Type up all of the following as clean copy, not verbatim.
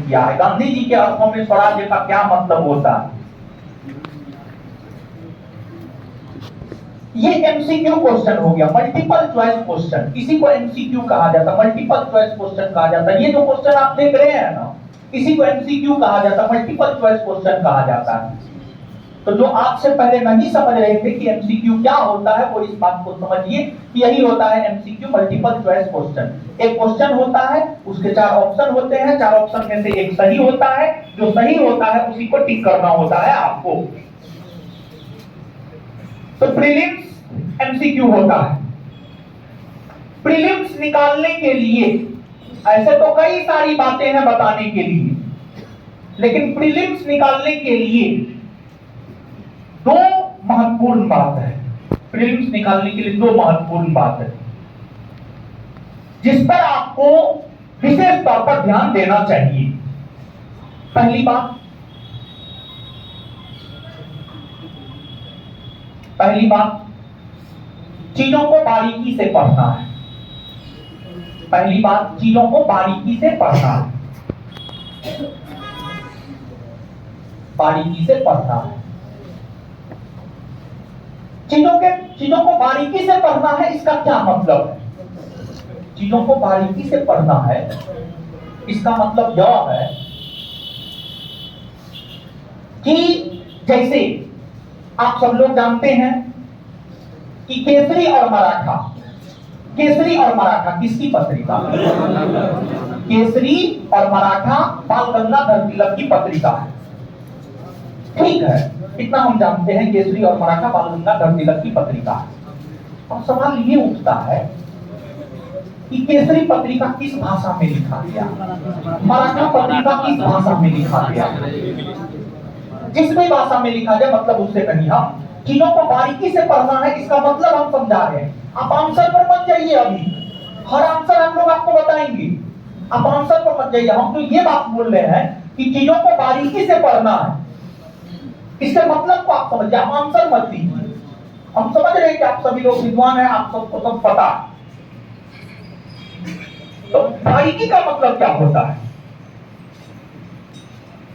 किया है। गांधी जी के अर्थों में स्वराज्य का क्या मतलब होता है, ये एमसीक्यू क्वेश्चन हो गया, मल्टीपल चॉइस क्वेश्चन। इसी को एमसीक्यू कहा जाता है, मल्टीपल चॉइस क्वेश्चन कहा जाता है। ये जो क्वेश्चन आप देख रहे हैं ना, इसी को एमसीक्यू कहा जाता है, मल्टीपल चॉइस क्वेश्चन कहा जाता है। तो जो आपसे पहले नहीं समझ रहे थे कि एमसीक्यू क्या होता है, वो इस बात को समझिए कि यही होता है एमसीक्यू, मल्टीपल चॉइस क्वेश्चन। एक क्वेश्चन होता है, उसके 4 ऑप्शन होते हैं, 4 ऑप्शन में से एक सही होता है, जो सही होता है उसी को टिक करना होता है आपको। तो प्रीलिम्स एमसीक्यू होता है। प्रीलिम्स निकालने के लिए ऐसे तो कई सारी बातें हैं बताने के लिए, लेकिन प्रीलिम्स निकालने के लिए 2 महत्वपूर्ण बात है। प्रीलिम्स निकालने के लिए 2 महत्वपूर्ण बात है जिस पर आपको विशेष तौर पर ध्यान देना चाहिए। पहली बात, चीजों को बारीकी से पढ़ना है। पहली बात, चीजों को बारीकी से पढ़ना है, बारीकी से पढ़ना है। चीजों को बारीकी से पढ़ना है, इसका क्या मतलब है? चीजों को बारीकी से पढ़ना है, इसका मतलब यह है कि जैसे आप सब लोग जानते हैं कि केसरी और मराठा किसकी पत्रिका? केसरी और मराठा बाल गंगाधर तिलक की पत्रिका है। ठीक है, इतना हम जानते हैं, केसरी और मराठा बाल गंगाधर तिलक की पत्रिका है। अब सवाल ये उठता है कि केसरी पत्रिका किस भाषा में लिखा गया, मराठा पत्रिका किस भाषा में लिखा गया? जिस भी भाषा में लिखा जाए मतलब उससे नहीं, हम चीजों को बारीकी से पढ़ना है, इसका मतलब हम समझा रहे हैं। आप आंसर पर मत जाइए, अभी हर आंसर हम लोग आपको बताएंगे, आप आंसर पर मत जाइए। हम तो ये बात बोल रहे हैं कि चीजों को बारीकी से पढ़ना है, इसके मतलब को आप समझिए, आप आंसर मत दीजिए। हम समझ रहे हैं कि आप सभी लोग विद्वान हैं, आप सबको सब पता है। तो बारीकी का मतलब क्या होता है?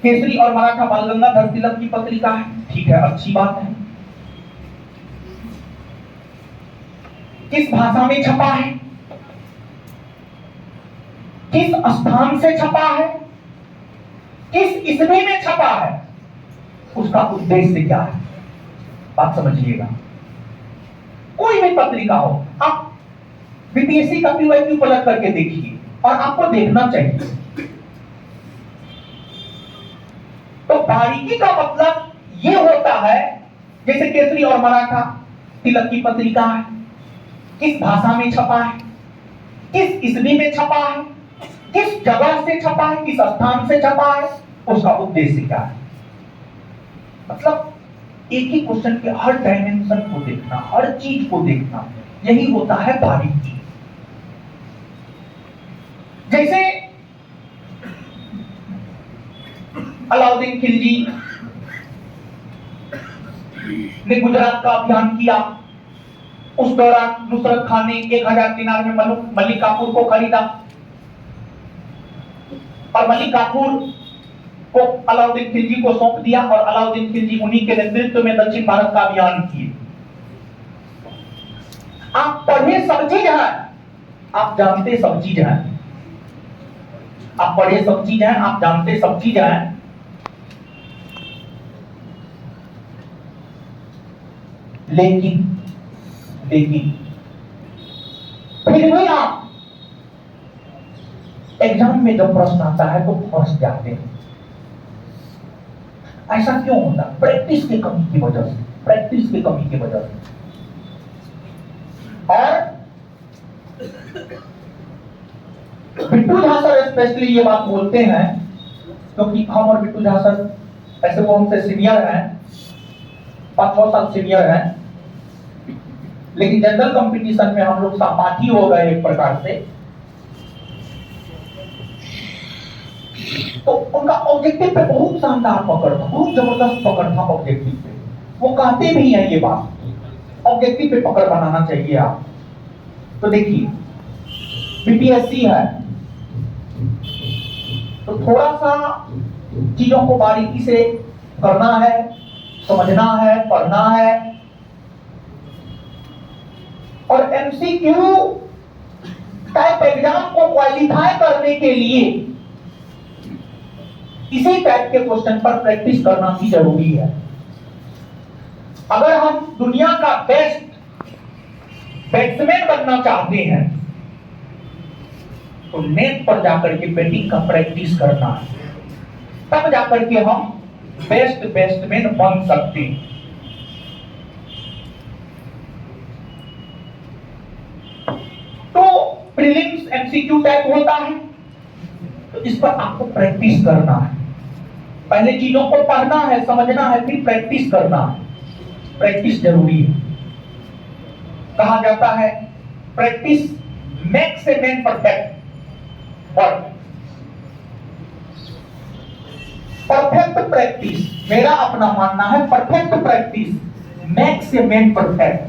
केसरी और मराठा बाल गंगाधर तिलक की पत्रिका है, ठीक है, अच्छी बात है। किस भाषा में छपा है, किस स्थान से छपा है, किस ईस्वी में छपा है, उसका उद्देश्य क्या है, बात समझिएगा। कोई भी पत्रिका हो, आप बीपीएससी का पीवाईक्यू पलट करके देखिए और आपको देखना चाहिए। तो बारीकी का मतलब ये होता है, जैसे केसरी और मराठा तिलक की पत्रिका है, किस भाषा में छपा है, किस ईस्वी में छपा है, किस जगह से छपा है, किस स्थान से छपा है, उसका उद्देश्य क्या है। मतलब एक ही क्वेश्चन के हर डायमेंशन को देखना, हर चीज को देखना, यही होता है बारीकी। जैसे अलाउद्दीन खिलजी ने गुजरात का अभियान किया, उस दौरान नुसरत खान ने 1000 दिनार में मलिक काफूर को खरीदा और मलिक काफूर को अलाउद्दीन खिलजी को सौंप दिया और अलाउद्दीन खिलजी उन्हीं के नेतृत्व में दक्षिण भारत का अभियान किए। आप पढ़े सब चीज है, आप जानते सब चीज है, आप पढ़े सब चीज है, आप जानते सब चीज है, लेकिन फिर भी आप एग्जाम में जब प्रश्न आता है तो फंस जाते हैं। ऐसा क्यों होता? प्रैक्टिस की कमी की वजह से, प्रैक्टिस की कमी की वजह से। और बिट्टू झा सर स्पेशली ये बात बोलते हैं, क्योंकि हम और बिट्टू झा सर ऐसे वो हमसे सीनियर हैं, 5-6 साल सीनियर हैं, लेकिन जनरल कंपटीशन में हम लोग सहपाठी हो गए एक प्रकार से। तो उनका ऑब्जेक्टिव पे बहुत शानदार पकड़ था, बहुत जबरदस्त पकड़ था ऑब्जेक्टिव पे। वो कहते भी हैं ये बात, ऑब्जेक्टिव पे पकड़ बनाना चाहिए आप। तो देखिए बीपीएससी है तो थोड़ा सा चीजों को बारीकी से करना है, समझना है, पढ़ना है। और एमसीक्यू टाइप एग्जाम को क्वालिफाई करने के लिए इसी टाइप के क्वेश्चन पर प्रैक्टिस करना भी जरूरी है। अगर हम दुनिया का बेस्ट बैट्समैन बनना चाहते हैं तो नेट पर जाकर के बैटिंग का प्रैक्टिस करना है, तब जाकर के हम बेस्ट बैट्समैन बन सकते हैं। तो प्रीलिम्स एमसीक्यू टाइप होता है, तो इस पर आपको प्रैक्टिस करना है। पहले चीजों को पढ़ना है, समझना है, फिर प्रैक्टिस करना है। प्रैक्टिस जरूरी है। कहा जाता है practice makes a man perfect. और परफेक्ट प्रैक्टिस, मेरा अपना मानना है, perfect practice makes a man perfect.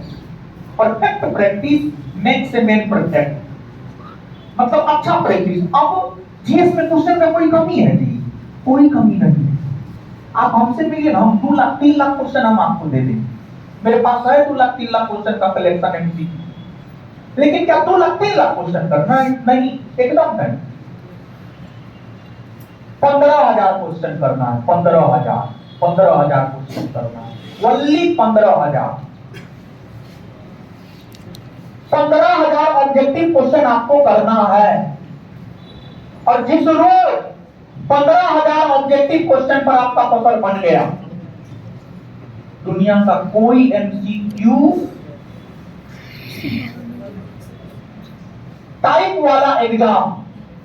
Perfect practice makes a man perfect मतलब अच्छा प्रैक्टिस। अब जीएस में क्वेश्चन में कोई कमी है नहीं, कोई कमी नहीं है। आप हमसे मिलिए ना, हम 2 लाख 3 लाख क्वेश्चन हम आपको दे देंगे। मेरे पास है 2 लाख 3 लाख क्वेश्चन का कलेक्शन एमसीक्यू, लेकिन क्या 2 लाख 3 लाख क्वेश्चन करना है? नहीं, एकदम नहीं। 15,000 क्वेश्चन करना है, 15,000 क्वेश्चन करना है, ओनली 15,000। 15,000 ऑब्जेक्टिव क्वेश्चन आपको करना है। और जिस रोज 15,000 ऑब्जेक्टिव क्वेश्चन पर आपका फसल बन गया, दुनिया का कोई एमसीक्यू टाइप वाला एग्जाम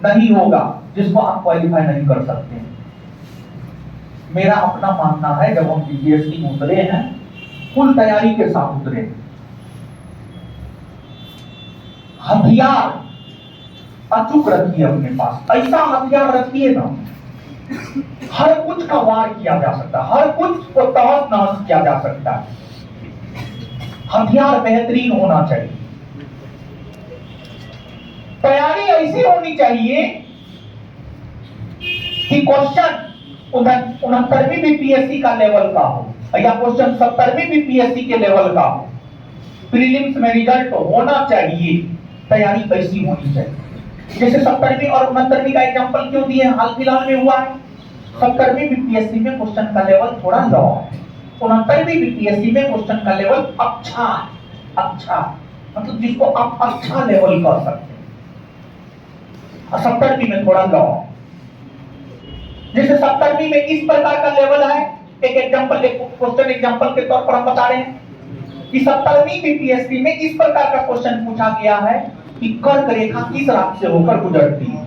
नहीं होगा जिसको आप क्वालिफाई नहीं कर सकते। मेरा अपना मानना है, जब हम बीपीएससी में उतरे हैं, फुल तैयारी के साथ उतरे। हथियार अचूक रखिए अपने पास, ऐसा हथियार रखिए ना, हर कुछ का वार किया जा सकता है, हर कुछ को तहस नहस किया जा सकता है। हथियार बेहतरीन होना चाहिए। तैयारी ऐसी होनी चाहिए कि क्वेश्चन 69वीं बीपीएससी का लेवल का हो, या क्वेश्चन 70वीं बीपीएससी के लेवल का हो। प्रीलिम्स में रिजल्ट होना चाहिए, तैयारी कैसी होनी चाहिए। जैसे 70वीं और 69वीं का एग्जांपल क्यों दिए, हाल फिलहाल में हुआ है। 70वीं बीपीएससी में क्वेश्चन का लेवल थोड़ा लो है, 69वीं बीपीएससी में क्वेश्चन का लेवल अच्छा मतलब जिसको आप अच्छा लेवल कर सकते हैं, और 70वीं में थोड़ा लो। जैसे 70वीं में इस प्रकार का लेवल है, एक एग्जांपल, एक क्वेश्चन एग्जांपल के तौर पर हम बता रहे हैं कि 70वीं बीपीएससी में इस प्रकार का क्वेश्चन पूछा गया है कि कर्क रेखा किस राशि से होकर गुजरती है।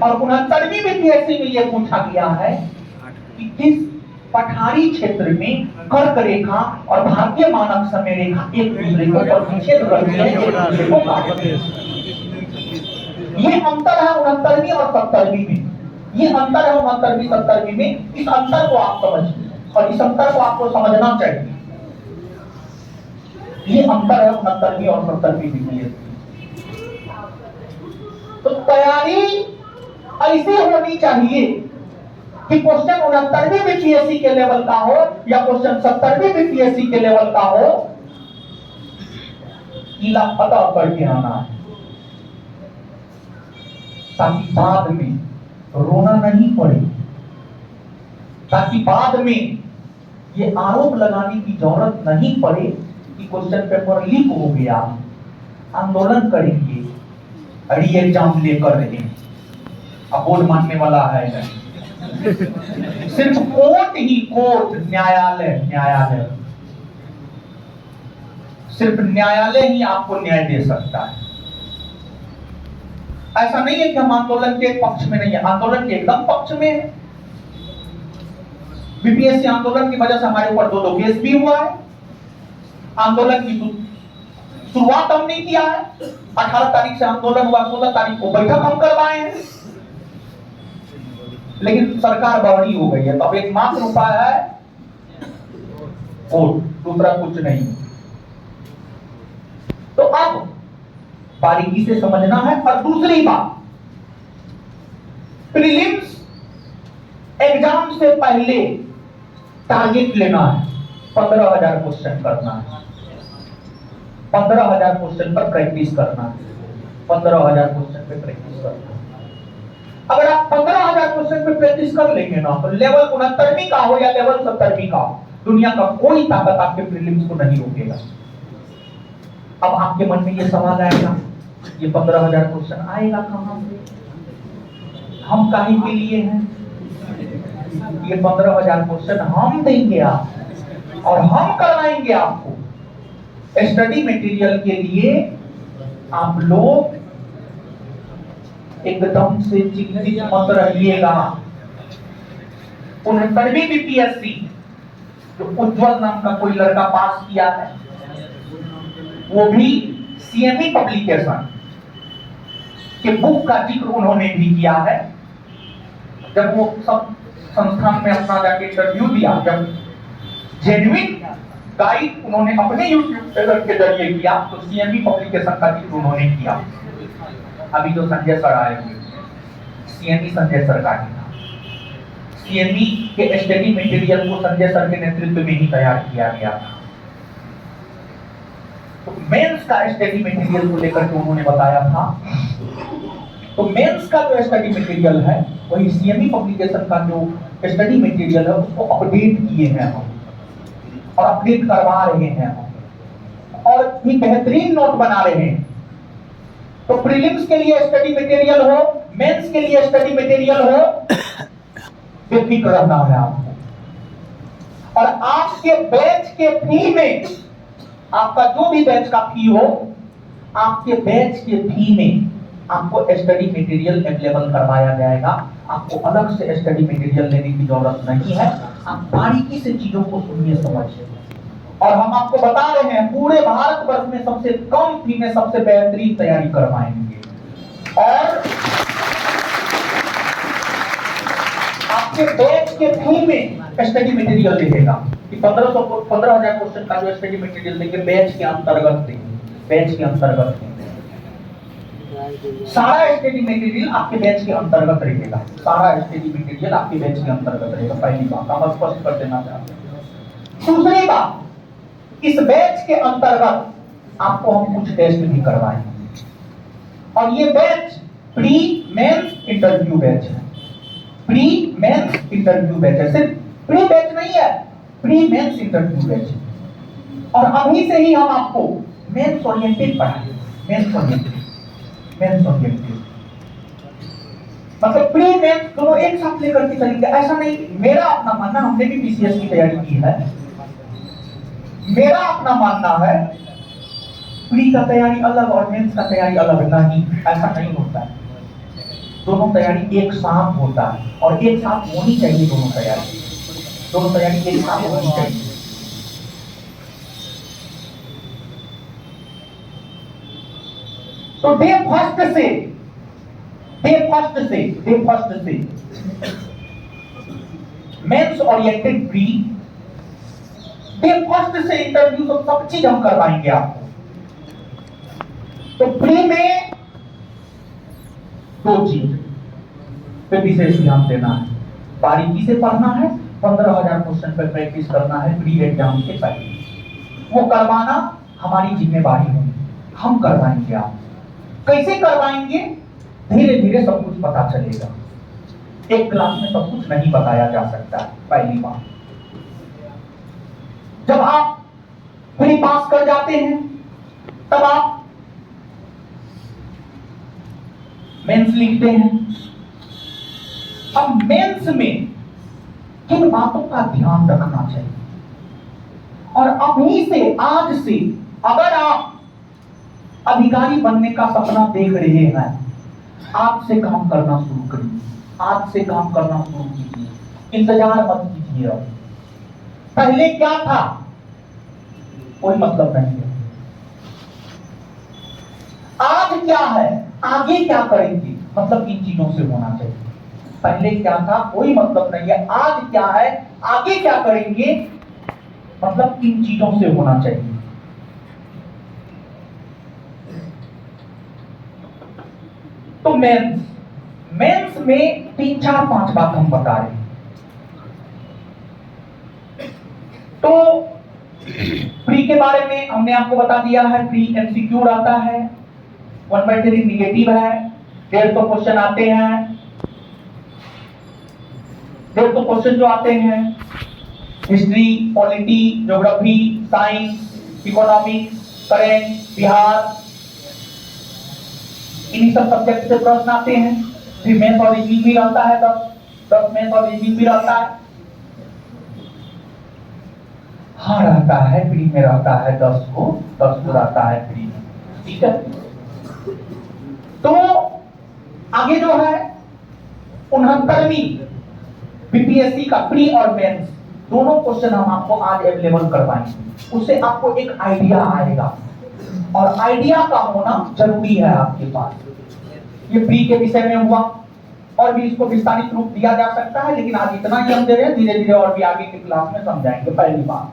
और 69वीं बीपीएससी में यह पूछा गया है कि किस पठारी क्षेत्र में कर्क रेखा और भारतीय मानक समय रेखा एक दूसरे को प्रतिच्छेद करती है, ये अंतर है 69वीं और 70वीं में। ये अंतर है 69वीं 70वीं में। इस अंतर को आप समझिए और इस अंतर को आपको समझना चाहिए। ये अंतर है 69वीं और 70वीं बीपीएससी। तो तैयारी ऐसी होनी चाहिए कि क्वेश्चन 69वीं बीपीएससी के लेवल का हो या क्वेश्चन 70वीं बीपीएससी के लेवल का हो, किला फतह करके आना है, ताकि बाद में रोना नहीं पड़े, ताकि बाद में ये आरोप लगाने की जरूरत नहीं पड़े कि क्वेश्चन पेपर लीक हो गया, आंदोलन करेंगे, री एग्जाम लेकर रहे, अब बोर्ड मानने वाला है नहीं। सिर्फ कोर्ट ही कोर्ट, न्यायालय, सिर्फ न्यायालय ही आपको न्याय दे सकता है। ऐसा नहीं है कि हम आंदोलन के पक्ष में नहीं है, आंदोलन के एकदम पक्ष में है। बीपीएससी आंदोलन की वजह से हमारे ऊपर 2 केस भी हुआ है। आंदोलन की शुरुआत हमने किया है, 18 तारीख से आंदोलन हुआ, 16 तारीख को बैठक हम करवाए हैं, लेकिन सरकार बवड़ी हो गई है। तो अब एक मात्र उपाय है कोर्ट, दूसरा कुछ नहीं। तो अब बारीकी से समझना है। और दूसरी बात, प्रीलिम्स एग्जाम से पहले टारगेट लेना है, 15,000 क्वेश्चन करना है, 15,000 क्वेश्चन पर प्रैक्टिस करना है, 15,000 क्वेश्चन पे प्रैक्टिस करना है। अगर आप 15,000 क्वेश्चन पे प्रैक्टिस कर लेंगे ना, तो लेवल 69वीं का हो या लेवल 70वीं का हो, दुनिया का कोई ताकत आपके प्रीलिम्स को नहीं रोकेगा। अब आपके मन में ये सवाल आएगा, ये 15,000 क्वेश्चन आएगा कहां से, हम काहे के लिए हैं? ये 15,000 क्वेश्चन हम देंगे आप और हम करवाएंगे आपको। स्टडी मटेरियल के लिए आप लोग एकदम से चिंतित मत रहिएगा। 69वीं बीपीएससी जो उज्जवल नाम का कोई लड़का पास किया है, वो भी सीएमई पब्लिकेशन के बुक का जिक्र उन्होंने भी किया है। जब वो सब संस्थान में अपना जाके इंटरव्यू दिया, जब जेन्युइन गाइड उन्होंने अपने यूट्यूब चैनल के जरिए किया, तो सीएमई पब्लिकेशन का जिक्र उन्होंने किया। अभी जो संजय सर आए हुए, सीएमई संजय सर का ही था। सीएमई के स्टडी मटेरियल को संजय सर के नेतृत्व में ही तैयार किया गया था। तो मेंस का स्टडी मटेरियल को लेकर के उन्होंने बताया था। तो मेंस का जो स्टडी मटेरियल है, वही सीएमई पब्लिकेशन का जो स्टडी मटेरियल है, उसको अपडेट किए हैं हम और अपडेट करवा रहे हैं हम और भी बेहतरीन नोट बना रहे हैं। तो प्रीलिम्स के लिए स्टडी मटेरियल हो, मेंस के लिए स्टडी मटेरियल हो, बेफिक्र रहना है आपको। और आपके बैच के फी में, आपका जो भी बैच का फी हो, आपके बैच के फी में आपको स्टडी मटेरियल अवेलेबल करवाया जाएगा। आपको अलग से स्टडी मटेरियल लेने की जरूरत नहीं है। आप बारीकी से चीजों को सुनिए, समझिए। और हम आपको बता रहे हैं, पूरे भारतवर्ष में सबसे कम फी में सबसे बेहतरीन तैयारी करवाएंगे। और आपके बैच के फी में स्टडी मटेरियल रहेगा कि 15,000 क्वेश्चन का जो स्टडी मटेरियल देंगे, बैच के अंतर्गत देंगे, बैच के अंतर्गत देंगे। सारा स्टडी मटेरियल आपके बैच के अंतर्गत रहेगा, सारा स्टडी मटेरियल आपके बैच के अंतर्गत रहेगा। पहली बात हम स्पष्ट कर देना चाहते हैं। दूसरी बात, इस बैच के अंतर्गत आपको हम कुछ टेस्ट भी करवाएंगे और ये batch pre mains interview batch है। प्री मेंस इंटरव्यू बैच है, सिर्फ प्री बैच नहीं है, प्री मेंस इंटरव्यू बैच है। और अभी से ही हम आपको मेंस ओरिएंटेड पढ़ाएंगे, मेंस ओरिएंटेड, मेंस ओरिएंटेड मतलब प्री मेंस दोनों एक साथ लेकर के चलेंगे। ऐसा नहीं, मेरा अपना मानना, हमने भी पीसीएस की तैयारी की है, मेरा अपना मानना है प्री का तैयारी अलग और मेंस का तैयारी अलग नहीं, ऐसा नहीं होता है। दोनों तैयारी एक साथ होता है और एक साथ होनी चाहिए। दोनों तैयारी एक साथ होनी चाहिए। तो डे फर्स्ट से mains oriented pre, day first से इंटरव्यू तो सब चीज हम करवाएंगे आपको। तो प्री में दो चीज पे विशेष ध्यान देना है, बारीकी से पढ़ना है, 15,000 क्वेश्चन पे प्रैक्टिस करना है प्री एग्जाम से पहले। वो करवाना हमारी जिम्मेदारी होगी, हम करवाएंगे। आप कैसे करवाएंगे? धीरे धीरे सब कुछ पता चलेगा। एक क्लास में सब कुछ नहीं बताया जा सकता है। पहली बात, जब आप प्री पास कर जाते हैं, तब आप मेंस लिखते हैं। अब मेंस में किन बातों का ध्यान रखना चाहिए? और अभी से, आज से, अगर आप अधिकारी बनने का सपना देख रहे हैं, आज से काम करना शुरू करिए, आज से काम करना शुरू कीजिए, इंतजार मत कीजिए। अब पहले क्या था, कोई मतलब नहीं है। आज क्या है, आगे क्या करेंगे, मतलब इन चीजों से होना चाहिए। पहले क्या था, कोई मतलब नहीं है। आज क्या है, आगे क्या करेंगे, मतलब इन चीजों से होना चाहिए। तो मेंस में 3, 4, 5 बात हम बता रहे हैं। तो प्री के बारे में हमने आपको बता दिया है, प्री एमसीक्यू आता है, 1/3 निगेटिव है, 150 क्वेश्चन आते हैं। 150 क्वेश्चन जो आते हैं history, polity, geography, science, economics, current, Bihar, इन्हीं सब सब्जेक्ट से प्रश्न आते हैं। फिर मैथ और रीजनिंग भी रहता है, 10 मैथ और रीजनिंग भी रहता है। हाँ रहता है, प्री में रहता है 10 को रहता है प्री में, ठीक है। तो आगे जो है 69वीं बीपीएससी का प्री और मेंस दोनों क्वेश्चन हम आपको आज अवेलेबल करवाएंगे। उससे आपको एक आइडिया आएगा, और आइडिया का होना जरूरी है आपके पास। ये प्री के विषय में हुआ, और भी इसको विस्तारित रूप दिया जा सकता है, लेकिन आज इतना ही हम दे रहे हैं, धीरे धीरे और भी आगे की क्लास में समझाएंगे। पहली बात।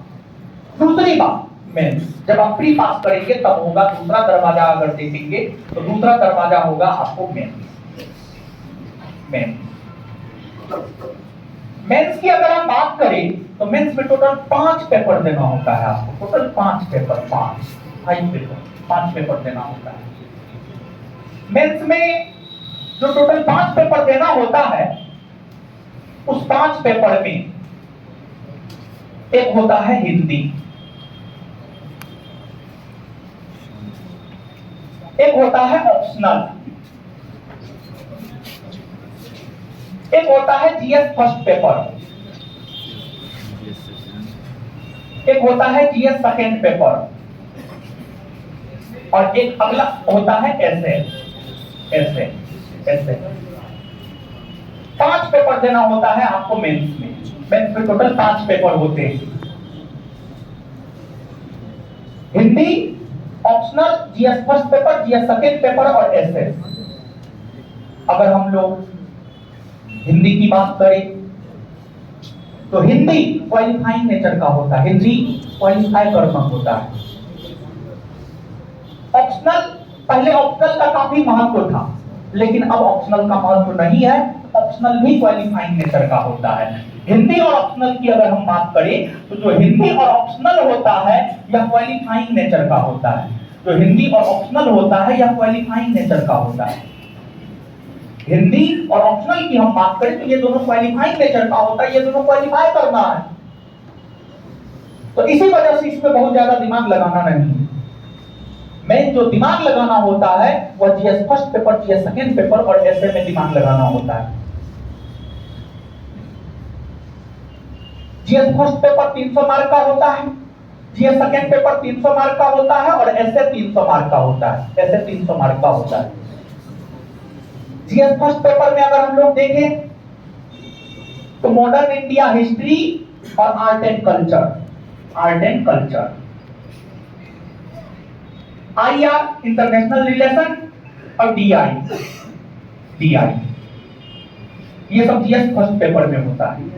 दूसरी बात, मेंस जब आप प्री पास करेंगे तब होगा दूसरा दरवाजा। अगर देखेंगे तो दूसरा दरवाजा होगा आपको मेंस। मेंस की अगर हम बात करें तो मेंस में टोटल 5 पेपर देना होता है आपको। टोटल 5 पेपर, 5 पेपर देना होता है मेंस में। जो टोटल 5 पेपर देना होता है, उस 5 पेपर में एक होता है हिंदी, एक होता है ऑप्शनल, एक होता है जीएस फर्स्ट पेपर, एक होता है जीएस सेकंड पेपर, और एक अगला होता है ऐसे 5 पेपर देना होता है आपको मेंस में। मेंस में टोटल 5 पेपर होते हैं, Hindi, optional, GS first paper, GS second paper और एसएस। अगर हम लोग हिंदी की बात करें तो हिंदी क्वालिफाइंग नेचर का होता है, हिंदी क्वालिफाई करना होता है। ऑप्शनल, पहले ऑप्शनल का काफी महत्व था, लेकिन अब ऑप्शनल का महत्व नहीं है। ऑप्शनल भी क्वालिफाइंग नेचर का होता है। हिंदी और ऑप्शनल की अगर हम बात करें तो जो हिंदी और ऑप्शनल होता है यह क्वालिफाइंग नेचर का होता है। जो हिंदी और ऑप्शनल होता है यह क्वालिफाइंग नेचर का होता है। हिंदी और ऑप्शनल की हम बात करें तो ये दोनों क्वालिफाइंग नेचर का होता है, ये दोनों क्वालिफाई करना है। तो इसी वजह से इसमें बहुत ज्यादा दिमाग लगाना नहीं है। मेन जो दिमाग लगाना होता है वह GS first paper, GS second paper और ऐसे में दिमाग लगाना होता है। जीएस फर्स्ट पेपर 300 मार्क का होता है, जीएस सेकंड पेपर 300 मार्क का होता है, और ऐसे 300 मार्क का होता है, ऐसे 300 मार्क का होता है। जीएस फर्स्ट पेपर में अगर हम लोग देखें तो मॉडर्न इंडिया हिस्ट्री और art and culture, IR international relation और डीआई, ये सब जीएस फर्स्ट पेपर में होता है।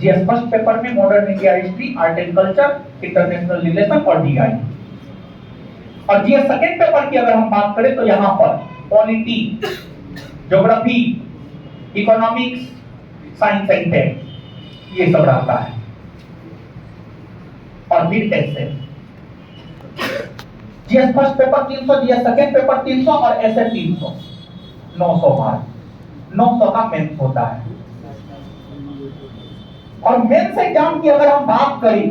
जीएस फर्स्ट पेपर में modern India history, art and culture, international relation और डीआई। और जीएस सेकंड पेपर की अगर हम बात करें तो यहां पर polity, geography, economics, science and tech, ये सब रहता है। और फिर ऐसे GS first paper 300, GS second paper 300 और ऐसे 300, 900 मार्क, 900 का मेंस होता है। और मेंस एग्जाम की अगर हम बात करें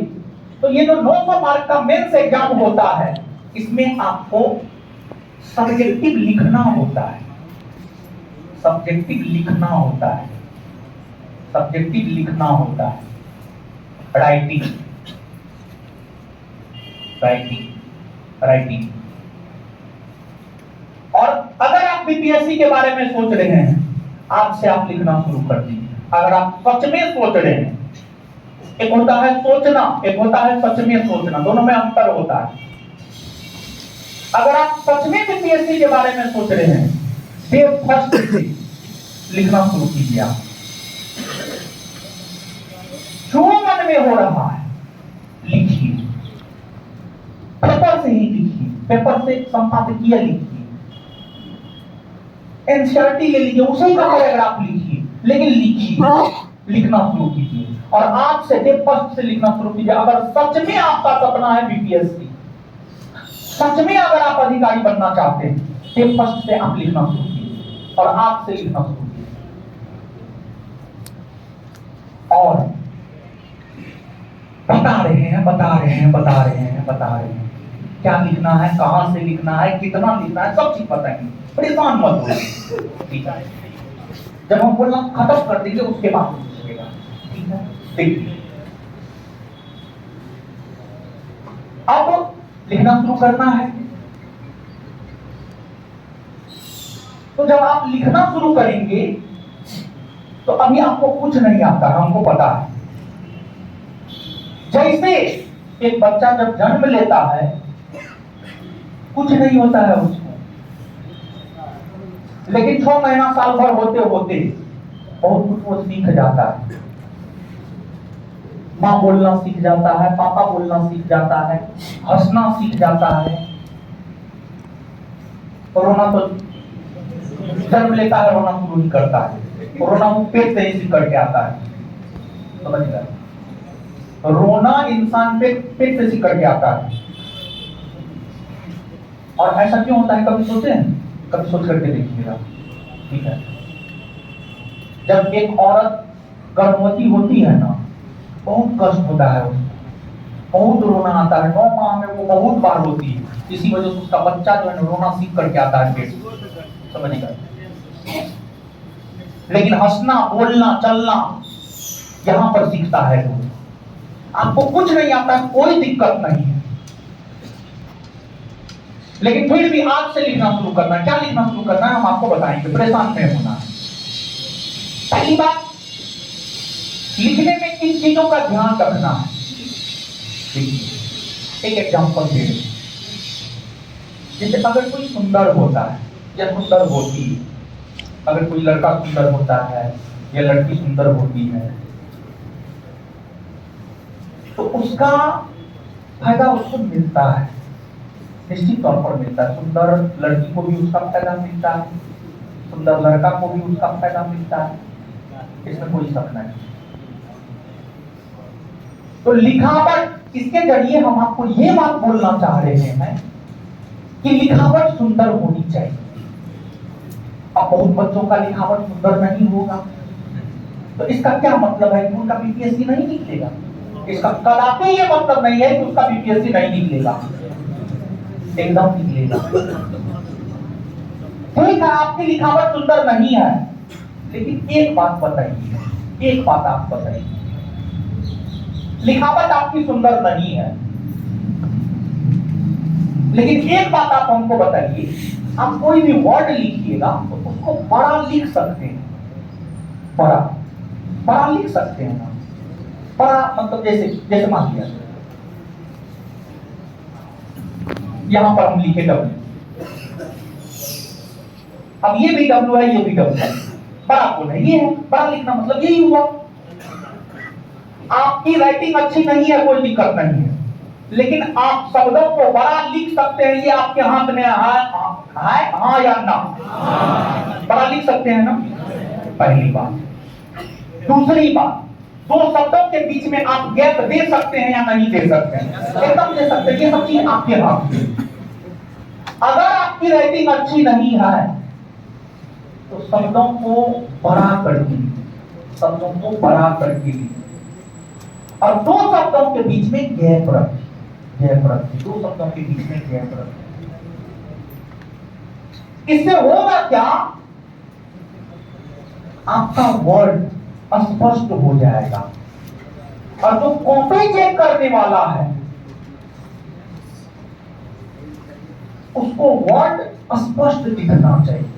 तो ये जो 900 मार्क का मेंस एग्जाम होता है, इसमें आपको सब्जेक्टिव लिखना होता है, राइटिंग। और अगर आप बीपीएससी के बारे में सोच रहे हैं, आज से आप लिखना शुरू कर दीजिए। अगर आप सच में सोच रहे हैं, एक होता है सोचना, एक होता है सच में सोचना, दोनों में अंतर होता है। अगर आप सच में बीपीएससी के बारे में सोच रहे हैं, डे फर्स्ट से लिखना शुरू कीजिए। आप जो मन में हो रहा है लिखिए, पेपर से ही लिखिए, पेपर से संपादकीय लिखिए, एनसीईआरटी ले लीजिए, उसी का पैराग्राफ लिखिए, लेकिन लिखिए। लिखना शुरू कीजिए और आज से डे फर्स्ट से लिखना शुरू कीजिए। अगर सच में आपका सपना है बीपीएससी, सच में अगर आप अधिकारी बनना चाहते हैं, डे फर्स्ट से आप लिखना शुरू कीजिए और आज से लिखना शुरू कीजिए। और बता रहे हैं क्या लिखना है, कहां से लिखना है, कितना लिखना है, सब चीज बताएंगे। परेशान मत हो, ठीक है? जब हम बोलना खत्म कर देंगे उसके बाद पूछिएगा, ठीक है? देखिए, अब लिखना शुरू करना है। तो जब आप लिखना शुरू करेंगे तो अभी आपको कुछ नहीं आता, हमको पता है। जैसे एक बच्चा जब जन्म लेता है कुछ नहीं होता है उसको, लेकिन 6 महीना साल भर होते होते बहुत कुछ वो सीख जाता है। माँ बोलना सीख जाता है, पापा बोलना सीख जाता है, हंसना सीख जाता है। रोना तो जन्म लेता है, रोना शुरू नहीं करता है, रोना वो पेट से ही सीख करके आता है, समझ गए? रोना इंसान पेट से सीख करके आता है। और ऐसा क्यों होता है, कभी सोचे हैं? कभी सोच करके देखिएगा, ठीक है? जब एक औरत गर्भवती होती है ना, बहुत कष्ट होता है उसको, बहुत रोना आता है। 9 माह में वो बहुत बार रोती है, इसी वजह से उसका बच्चा जो है रोना सीख करके आता है पेट से, समझिएगा? लेकिन हंसना, बोलना, चलना यहां पर सीखता है वो। आपको कुछ नहीं आता है, कोई दिक्कत नहीं है, लेकिन फिर भी आज से लिखना शुरू करना है। क्या लिखना शुरू करना है हम आपको बताएंगे, परेशान नहीं होना है। पहली बात, लिखने में किन चीजों का ध्यान रखना है। एक एग्जांपल दे रहे, जैसे अगर कोई सुंदर होता है या सुंदर होती है, अगर कोई लड़का सुंदर होता है या लड़की सुंदर होती है, तो उसका फायदा उसको मिलता है, निश्चित तौर पर मिलता है। सुंदर लड़की को भी उसका फायदा मिलता है, सुंदर लड़का को भी उसका फायदा मिलता है, इसमें कोई शक नहीं। तो लिखावट, इसके जरिए हम आपको ये बात बोलना चाह रहे हैं कि लिखावट सुंदर होनी चाहिए। अब बहुत बच्चों का लिखावट सुंदर नहीं होगा, तो इसका क्या मतलब है कि उनका बीपीएससी नहीं निकलेगा? इसका कदापि ये मतलब नहीं है कि उसका बीपीएससी नहीं निकलेगा, एकदम निकलेगा। ठीक है, आपकी लिखावट सुंदर नहीं है, लेकिन एक बात बताइए, एक बात आप बताइए, लिखावट आपकी सुंदर नहीं है, लेकिन एक बात आप हमको बताइए, आप कोई भी वर्ड लिखिएगा तो उसको बड़ा लिख सकते हैं, बड़ा लिख सकते हैं ना। बड़ा मतलब जैसे मान लिया यहां पर हम लिखे डब्ल्यू, अब ये भी डब्ल्यू है, ये भी डब्ल्यू है, बड़ा कौन है? ये है। बड़ा लिखना मतलब यही हुआ। आपकी राइटिंग अच्छी नहीं है, कोई दिक्कत नहीं है, लेकिन आप शब्दों को बड़ा लिख सकते हैं, ये आपके हाथ में है हाँ या ना? बड़ा लिख सकते हैं ना, पहली बात। दूसरी बात, 2 शब्दों के बीच में आप गैप दे सकते हैं या नहीं दे सकते हैं? एकदम दे सकते हैं, ये सब चीज आपके हाथ में। अगर आपकी राइटिंग अच्छी नहीं है तो शब्दों को बड़ा करके, शब्दों को बड़ा करके और 2 शब्दों के बीच में गैप रखें, 2 शब्दों के बीच में गैप रखें। इससे होगा क्या? आपका वर्ड स्पष्ट हो जाएगा और जो कॉपी चेक करने वाला है उसको वर्ड स्पष्ट दिखना चाहिए,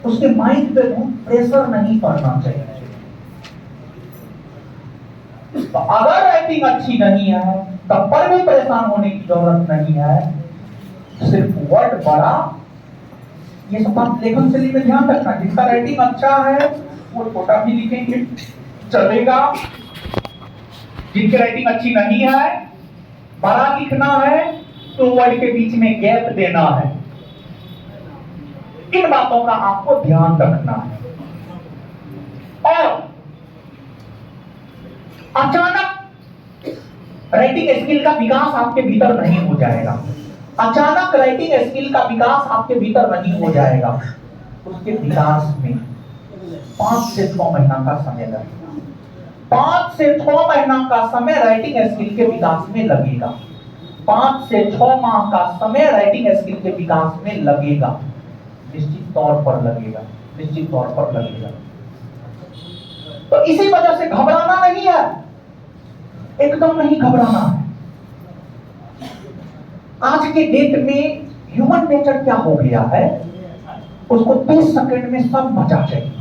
उसके माइंड पे प्रेशर नहीं पड़ना चाहिए। तो अगर राइटिंग अच्छी नहीं है तब पर भी परेशान होने की जरूरत नहीं है, सिर्फ वर्ड बड़ा, ये सब बात लेखन शैली में ध्यान रखना। जिसका राइटिंग अच्छा है वो छोटा भी लिखेंगे चलेगा, जिनकी राइटिंग अच्छी नहीं है बड़ा लिखना है तो वर्ड के बीच में गैप देना है। इन बातों का आपको ध्यान रखना है। और अचानक राइटिंग स्किल का विकास आपके भीतर नहीं हो जाएगा। अचानक राइटिंग स्किल का विकास आपके भीतर नहीं हो जाएगा। उसके विकास में 5 से 6 महीना का समय लगेगा। 5 से 6 महीना का समय राइटिंग स्किल के विकास में लगेगा। 5 से 6 माह का समय राइटिंग स्किल के विकास में लगेगा। निश्चित तौर पर लगेगा, निश्चित तौर पर लगेगा। तो इसी वजह से घबराना नहीं है, एकदम नहीं घबराना है। आज के डेट में ह्यूमन नेचर क्या हो गया है, उसको 30 सेकंड में सब मजा चाहिए,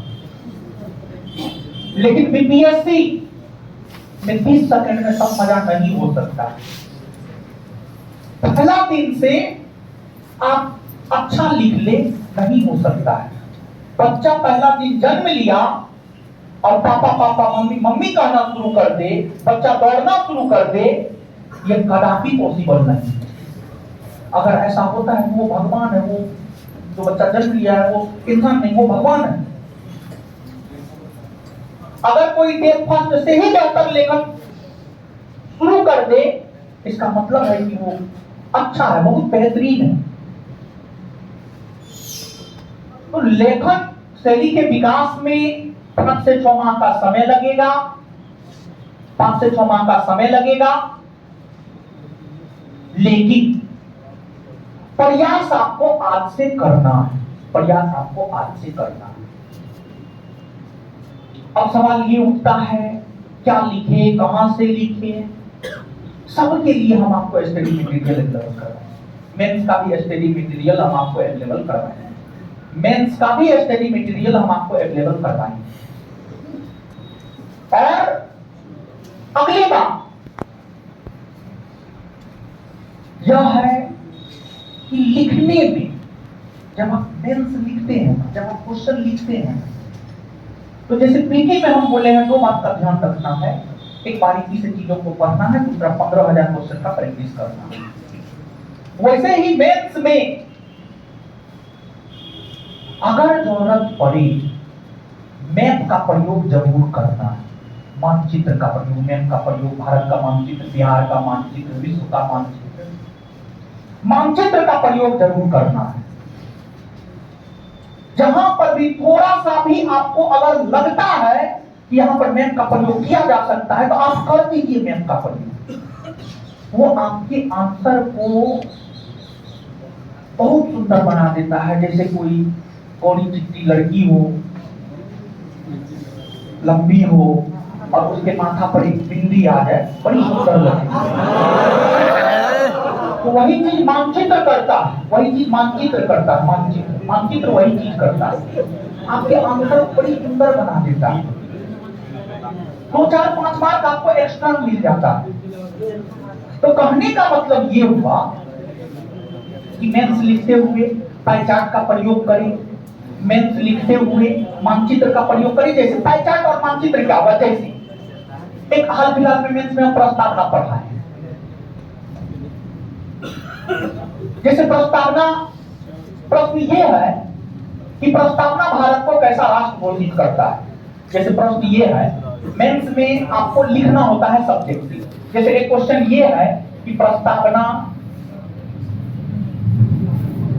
लेकिन बीपीएससी में 30 सेकंड में सब मजा नहीं हो सकता। पहला दिन से आप अच्छा लिख ले नहीं हो सकता है। बच्चा पहला दिन जन्म लिया और पापा पापा मम्मी मम्मी कहना शुरू कर दे, बच्चा दौड़ना शुरू कर दे, ये कदापि पॉसिबल नहीं। अगर ऐसा होता है वो भगवान है, वो जो बच्चा जन्म लिया है वो इंसान नहीं, वो भगवान है। अगर कोई डे फर्स्ट से ही बेहतर लेखन शुरू कर दे, इसका मतलब है कि वो अच्छा है, बहुत बेहतरीन है। तो लेखन शैली के विकास में 5 से 6 माह का समय लगेगा। 5 से 6 माह का समय लगेगा, लेकिन प्रयास आपको आज से करना है। प्रयास आपको आज से करना है। अब सवाल ये उठता है, क्या लिखे, कहां से लिखे? सबके लिए हम आपको स्टडी मटेरियल अवेलेबल कर रहे हैं। मेंस का भी स्टडी मटेरियल हम आपको अवेलेबल कर रहे हैं। मेंस का भी स्टडी मटेरियल हम आपको अवेलेबल कर रहे हैं। और अगली बात यह है कि लिखने में जब आप मेंस लिखते हैं, जब आप क्वेश्चन लिखते हैं, तो जैसे पीटी में हम बोले हैं 2 बात का ध्यान रखना है। एक, बारीकी से चीजों को पढ़ना है, दूसरा 15,000 क्वेश्चन का प्रैक्टिस करना है। वैसे ही मेंस में अगर जरूरत पड़े मैप का प्रयोग जरूर करना है। मानचित्र का प्रयोग, मैप का प्रयोग, भारत का मानचित्र, बिहार का मानचित्र, विश्व का मानचित्र, मानचित्र का प्रयोग जरूर करना है। जहां पर भी थोड़ा सा भी आपको अगर लगता है कि यहां पर मैप का प्रयोग किया जा सकता है, तो आप कर दीजिए मैप का प्रयोग। वो आपके आंसर को बहुत सुंदर बना देता है। जैसे कोई कौड़ी चिट्टी लड़की हो, लंबी हो, और उसके माथा पर एक बिंदी आ जाए, बड़ी सुंदर लगती। तो वही चीज मानचित्र करता है, वही चीज मानचित्र करता है। मानचित्र वही चीज करता है, आपके आंसर बड़ी सुंदर बना देता है। 2, 4, 5 मार्क आपको एक्स्ट्रा मिल जाता है। तो कहने का मतलब ये हुआ कि मेंस लिखते हुए पाई चार्ट का प्रयोग करें, मेंस लिखते हुए मानचित्र का प्रयोग करें। जैसे पाई चार्ट और मानचित्र क्या हुआ, जैसे एक हाल फिलहाल में मेंस में प्रस्तावना पढ़ा है। जैसे प्रस्तावना, प्रश्न ये है कि प्रस्तावना भारत को कैसा राष्ट्र घोषित करता है। जैसे प्रश्न ये है, मेंस में आपको लिखना होता है सब्जेक्टिव। जैसे एक क्वेश्चन ये है कि प्रस्तावना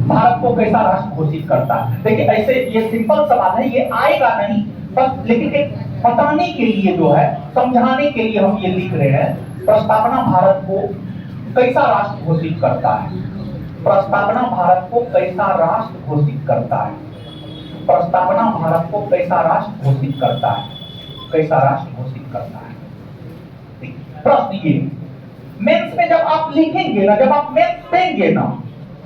भारत को कैसा राष्ट्र घोषित करता है। देखिए ऐसे ये सिंपल सवाल है, ये आएगा नहीं, बस लेकिन एक बताने के लिए जो है, समझाने के लिए हम ये लिख रहे हैं। प्रस्तावना भारत को कैसा राष्ट्र घोषित करता है। प्रस्तावना भारत को कैसा राष्ट्र घोषित करता है। प्रस्तावना भारत को कैसा राष्ट्र घोषित करता है, कैसा राष्ट्र घोषित करता है। प्रश्न ये, मेंस में जब आप लिखेंगे ना, जब आप मेंस देंगे ना,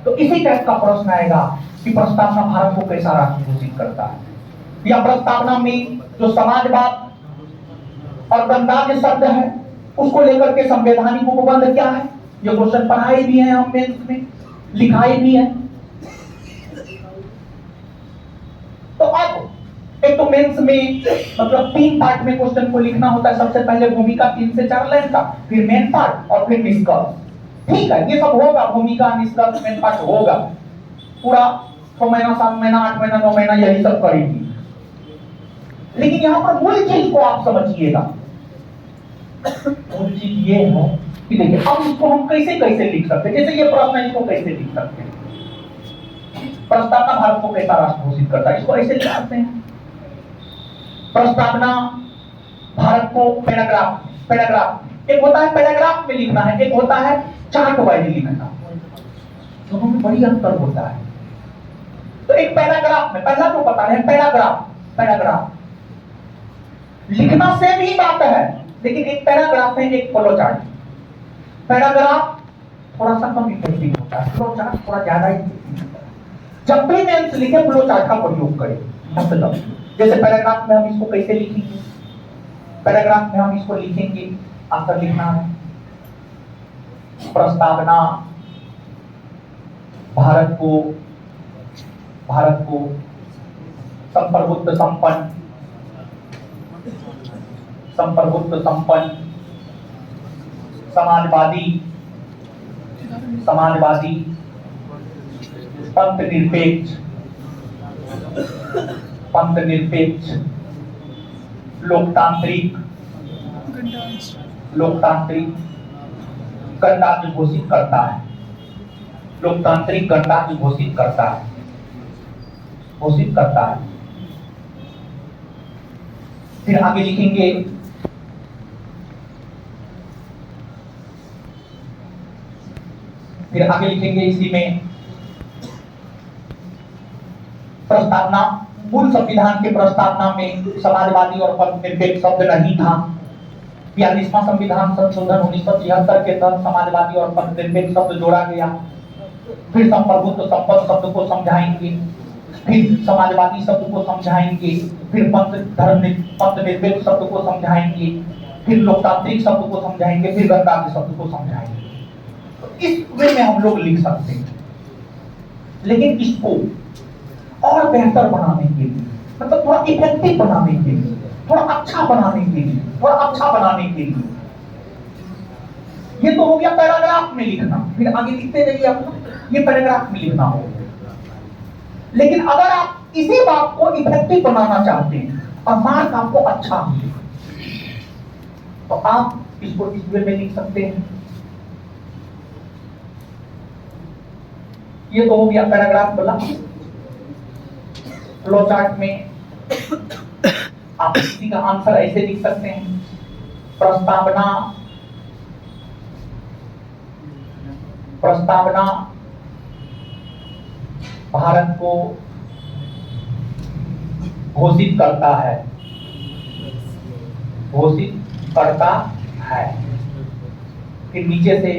तो इसी टाइप का प्रश्न आएगा कि प्रस्तावना भारत को कैसा राष्ट्र घोषित करता है। या प्रस्तावना में जो समाजवाद और गणराज्य शब्द है, उसको लेकर के संवैधानिक उपबंध क्या है, ये क्वेश्चन पढ़ाए भी हैं हम मेंस में, लिखाए भी है। तो अब एक तो मेंस में मतलब 3 पार्ट में क्वेश्चन को लिखना होता है। सबसे पहले भूमिका 3 से 4 लाइन का, फिर मेन पार्ट और फिर निष्कर्ष। ठीक है, ये सब होगा, भूमिका, निष्कर्ष, मेन पार्ट होगा। पूरा 6 महीना, 7 महीना, 8 महीना, 9 महीना यही सब करेगी। लेकिन यहां पर मूल चीज को आप समझिएगा मूल चीज ये है कि देखिए अब इसको हम कैसे कैसे लिख सकते हैं। जैसे ये प्रश्न है, इसको कैसे लिख सकते हैं। प्रस्तावना भारत को कैसा राष्ट्र घोषित करता है, इसको ऐसे लिख सकते हैं। प्रस्तावना भारत को पैराग्राफ एक होता है पैराग्राफ में लिखना है, एक होता है चार्ट वाइज लिखना। दोनों में बड़ी अंतर होता है। तो एक पैराग्राफ में पहला जो बता रहे हैं पैराग्राफ लिखना सेम ही बात है, लेकिन एक पैराग्राफ में एक फ्लो चार्ट। पैराग्राफ थोड़ा सा कम इफेक्टिव होता है, फ्लो चार्ट थोड़ा ज्यादा इफेक्टिव होता है। जब भी मेंस लिखे फ्लो चार्ट का प्रयोग करें। मतलब जैसे पैराग्राफ में हम इसको कैसे लिखेंगे, पैराग्राफ में हम इसको लिखेंगे, आंसर लिखना है प्रस्तावना भारत को संप्रभुत्व संपन्न समाजवादी पंथ निरपेक्ष लोकतांत्रिक गणराज्य घोषित करता है। लोकतांत्रिक गणराज्य घोषित करता है। फिर आगे लिखेंगे इसी में प्रस्तावना मूल संविधान के प्रस्तावना में समाजवादी और पंथनिरपेक्ष शब्द नहीं था। 42वां संविधान संशोधन 1976 के तहत समाजवादी और पंथनिरपेक्ष शब्द जोड़ा गया। फिर संप्रभुत्व संपन्न शब्द को समझाएंगे, फिर समाजवादी शब्द को समझाएंगे, फिर पंथनिरपेक्ष शब्द को समझाएंगे, फिर लोकतांत्रिक शब्द को समझाएंगे, फिर गणराज्य शब्द को समझाएंगे। तो इस वे में हम लोग लिख सकते हैं। लेकिन इसको और बेहतर बनाने के लिए, मतलब थोड़ा इफेक्टिव बनाने के लिए, थोड़ा अच्छा बनाने के लिए, ये तो हो गया पैराग्राफ में लिखना। फिर आगे लिखते रहिए आप, ये पैराग्राफ में लिखना हो। लेकिन अगर आप इसी बात को इफेक्टिव बनाना चाहते हैं और मार्क आपको अच्छा मिले, तो आप इसको इस वे में लिख सकते हैं। ये तो हो गया पैराग्राफ वाला। फ्लो चार्ट में आप इसी का आंसर ऐसे लिख सकते हैं, प्रस्तावना भारत को घोषित करता है। फिर नीचे से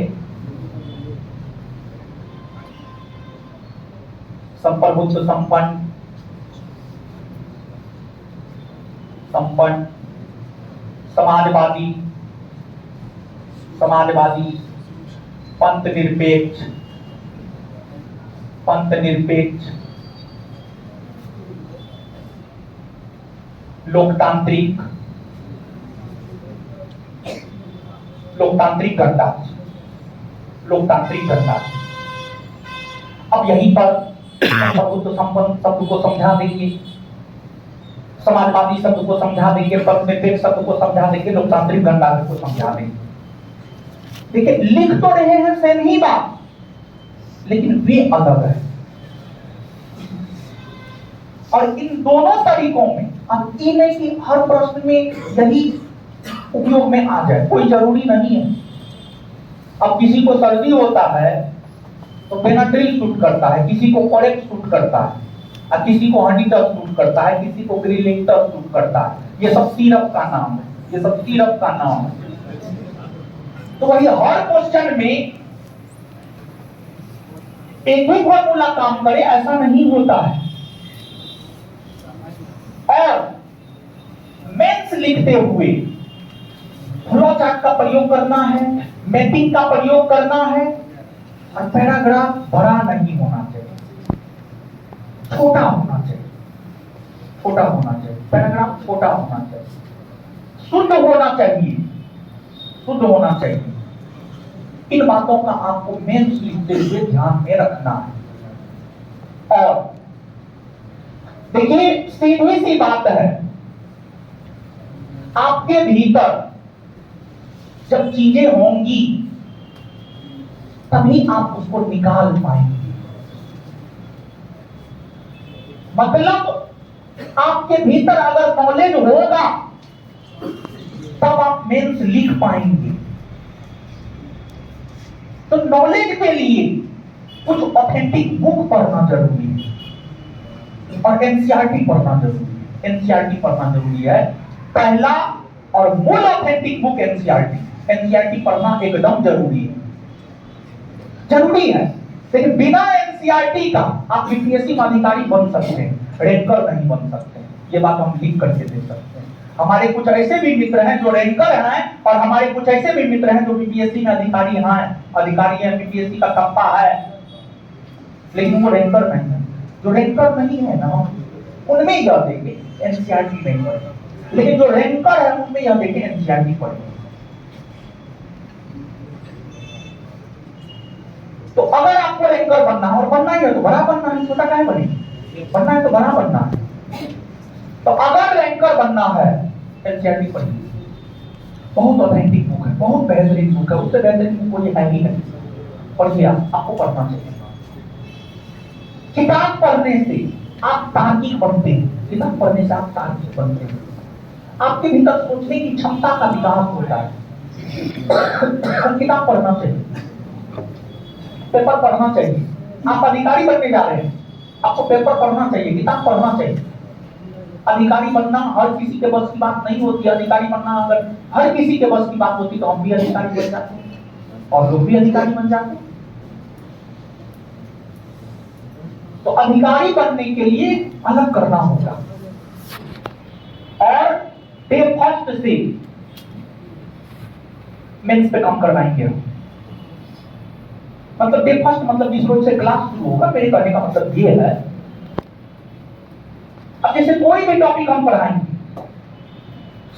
संप्रभुत्व संपन्न समाजवादी पंथनिरपेक्ष लोकतांत्रिक गणराज्य। अब यहीं पर संप्रभुत्व संपन्न शब्द को समझा देंगे, समाजवादी शब्द को समझा देंगे, पंथनिरपेक्ष शब्द को समझा देंगे, लोकतांत्रिक गणराज्य को समझा देंगे। देखिए लिख तो रहे हैं सेम ही बात, लेकिन वे अलग है। और इन दोनों तरीकों में अब ये नहीं कि हर प्रश्न में यही उपयोग में आ जाए, कोई जरूरी नहीं है। अब किसी को सर्दी होता है तो बेनाड्रिल सूट करता है, किसी को कोरेक्स सूट करता है, और किसी को हनीटस सूट करता है, किसी को ग्रिलिंगटस सूट करता है। ये सब सिरप का नाम है। तो वही हर क्वेश्चन में एक ही फॉर्मूला काम करे ऐसा नहीं होता है। और मेंस लिखते हुए फ्लो चार्ट का प्रयोग करना है, मैपिंग का प्रयोग करना है, और पैराग्राफ बड़ा नहीं होना चाहिए, छोटा होना चाहिए। पैराग्राफ छोटा होना चाहिए, शुद्ध होना चाहिए। इन बातों का आपको मेंस लिखते हुए ध्यान में रखना है। और देखिए सीधी सी बात है, आपके भीतर जब चीजें होंगी तभी आप उसको निकाल पाएंगे। मतलब आपके भीतर अगर नॉलेज होगा तब आप मेंस लिख पाएंगे। तो नॉलेज के लिए कुछ ऑथेंटिक बुक पढ़ना जरूरी है और एनसीईआरटी पढ़ना जरूरी है। एनसीईआरटी पढ़ना जरूरी है। पहला और मूल ऑथेंटिक बुक एनसीईआरटी। एनसीईआरटी पढ़ना एकदम जरूरी है, जरूरी है। लेकिन बिना एनसीईआरटी का आप बीपीएससी में अधिकारी बन सकते हैं, रैंकर नहीं बन सकते। ये बात हम लिख करके दे सकते हैं। हमारे कुछ ऐसे भी मित्र हैं जो रैंकर हैं और हमारे कुछ ऐसे भी मित्र हैं जो बीपीएससी में अधिकारी हैं, बीपीएससी का कप्पा है, लेकिन वो रैंकर नहीं है। जो रैंकर नहीं है ना, उनमें यह देखें एनसीईआरटी नहीं पढ़े, लेकिन जो रैंकर है उनमें यह देखें एनसीईआरटी पढ़े। तो अगर आपको रैंकर बनना है, और बनना ही है तो बड़ा बनना है, छोटा काहे बने, बनना है तो बड़ा बनना है। तो अगर रैंकर बनना है एनसीईआरटी पढ़िए। बहुत ऑथेंटिक बुक है, बहुत बेहतरीन बुक है, उससे बेहतरीन बुक कोई है ही नहीं। पढ़िए, आपको पढ़ना चाहिए। किताब पढ़ने से आप तार्किक बनते हैं। किताब पढ़ने से आप तार्किक बनते हैं। आपके भीतर सोचने की क्षमता का विकास होता है। तो किताब पढ़ना चाहिए, पेपर पढ़ना चाहिए। आप अधिकारी बनने जा रहे हैं, आपको पेपर पढ़ना चाहिए, किताब पढ़ना चाहिए। अधिकारी बनना हर किसी के बस की बात नहीं होती। अधिकारी बनना अगर हर किसी के बस की बात होती तो हम भी अधिकारी बन जाते और लोग भी अधिकारी बन जाते। तो अधिकारी बनने के लिए अलग करना होगा। और डे फर्स्ट से मेंस पे काम करवाएंगे। मतलब डे फर्स्ट मतलब जिस रोज से क्लास शुरू होगा, मेरे कहने का मतलब ये है, अब जैसे कोई भी टॉपिक हम पढ़ाएंगे,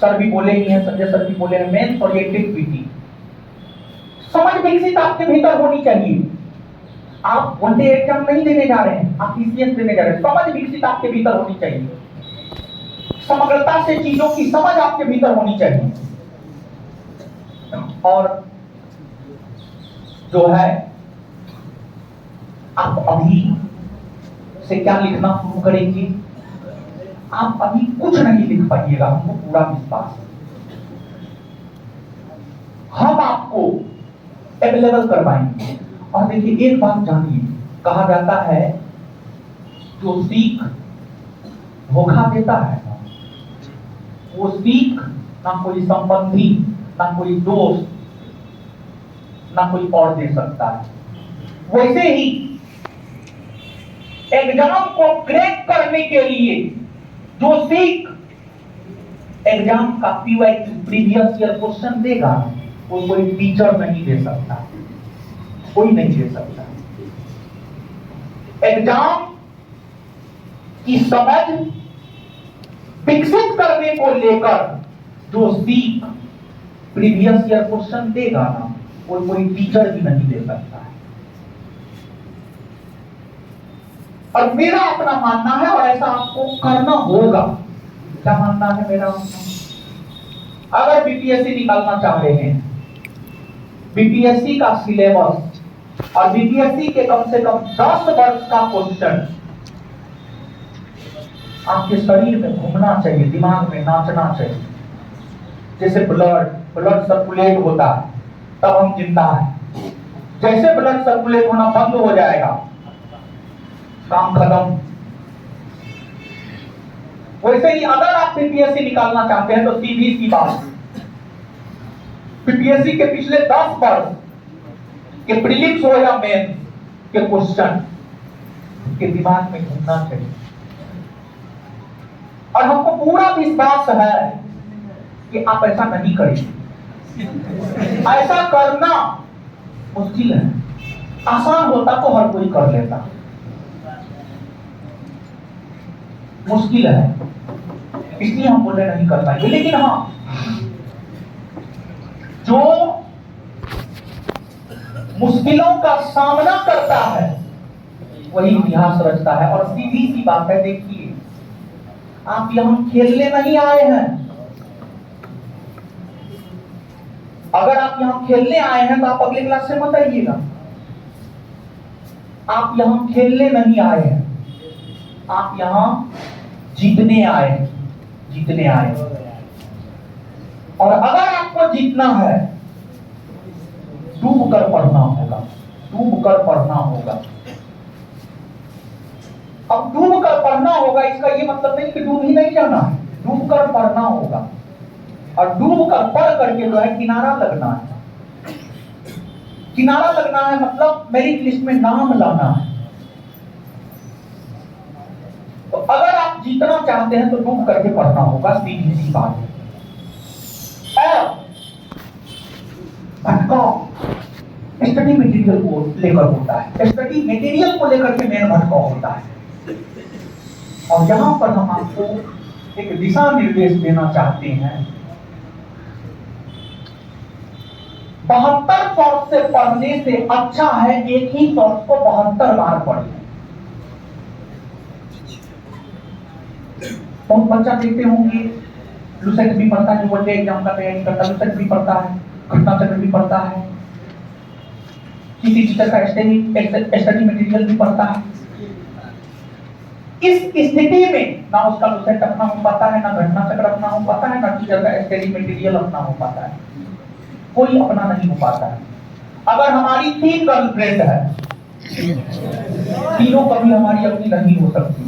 सर भी बोले ही हैं, संजय सर भी बोले हैं, मेंस और पीटी, समझ विकसित आपके भीतर होनी चाहिए। आप वन डे एग्जाम नहीं देने जा रहे हैं, आप ईसीएस देने जा रहे हैं। समझ विकसित आपके भीतर होनी चाहिए। समग्रता से चीजों की समझ आपके भीतर होनी चाहिए। और जो है, आप अभी से क्या लिखना शुरू करेंगे। आप अभी कुछ नहीं लिख पाइएगा, हमको पूरा विश्वास है। हम आपको अवेलेबल करवाएंगे। और देखिए, एक बात जानिए, कहा जाता है जो सीख धोखा देता है वो सीख ना कोई संबंधी, ना कोई दोस्त, ना कोई और दे सकता है। वैसे ही एग्जाम को क्रैक करने के लिए जो सीख एग्जाम का प्रीवियस ईयर क्वेश्चन देगा, वो कोई टीचर नहीं दे सकता, कोई नहीं दे सकता। एग्जाम की समझ विकसित करने को लेकर जो सीख प्रीवियस ईयर क्वेश्चन देगा ना, वो कोई टीचर भी नहीं दे सकता है। और मेरा अपना मानना है, और ऐसा आपको करना होगा। क्या मानना है मेरा? अगर बीपीएससी निकालना चाह रहे हैं, बीपीएससी का सिलेबस और बीपीएससी के कम से कम 10 वर्ष का क्वेश्चन आपके शरीर में घूमना चाहिए, दिमाग में नाचना चाहिए। जैसे ब्लड सर्कुलेट होता है तब हम जिंदा हैं। जैसे ब्लड सर्कुलेट होना बंद हो जाएगा, काम खत्म। वैसे ही अगर आप बीपीएससी निकालना चाहते हैं तो सीधी सी बात, बीपीएससी के पिछले 10 वर्ष के प्रीलिम्स हो या मेंस के क्वेश्चन के दिमाग में घूमना चाहिए। और हमको पूरा विश्वास है कि आप ऐसा नहीं करेंगे। ऐसा करना मुश्किल है, आसान होता तो हर कोई कर लेता, मुश्किल है, इसलिए हम बोले नहीं कर पाएंगे। लेकिन हाँ, जो मुश्किलों का सामना करता है वही इतिहास रचता है। और सीधी सी बात है, देखिए, आप यहां खेलने नहीं आए हैं, अगर आप यहाँ खेलने आए हैं तो आप अगले क्लास से मत आइएगा। आप यहाँ खेलने नहीं आए हैं, आप यहाँ जीतने आए हैं, जीतने आए हैं। और अगर आपको जीतना है डूब कर पढ़ना होगा, डूब कर पढ़ना होगा। अब डूब कर पढ़ना होगा इसका ये मतलब नहीं कि डूब ही नहीं जाना है, डूब कर पढ़ना होगा। और डूब कर पढ़ करके जो है किनारा लगना है। किनारा लगना है मतलब मेरिट लिस्ट में नाम लाना है। तो अगर आप जीतना चाहते हैं तो डूब करके पढ़ना होगा, सीधी सी बात है। भटकाव स्टडी मटेरियल को लेकर होता है, स्टडी मटेरियल को लेकर के मेन भटकाव होता है। और यहां पर हम आपको एक दिशा निर्देश देना चाहते हैं। 72 शॉर्ट से पढ़ने से अच्छा है एक ही शॉर्ट को 72 बार पढ़ें। बहुत बच्चा देखते होंगे लुसेंट भी पढ़ता है, जो वनडे एग्जाम का तैयारी करता है, लुसेंट भी पढ़ता है, घटना चक्र भी पढ़ता है, किसी टीचर का स्टडी मटेरियल भी पढ़ता है। इस स्थिति में ना उसका लुसेंट अपना हो पाता है, ना घटना चक्र अपना हो पाता है, ना टीचर का स्टडी मटेरियल अपना हो पाता है, कोई अपना नहीं हो पाता है। अगर हमारी 3 गर्लफ्रेंड है, तीनों कभी हमारी अपनी नहीं हो सकती,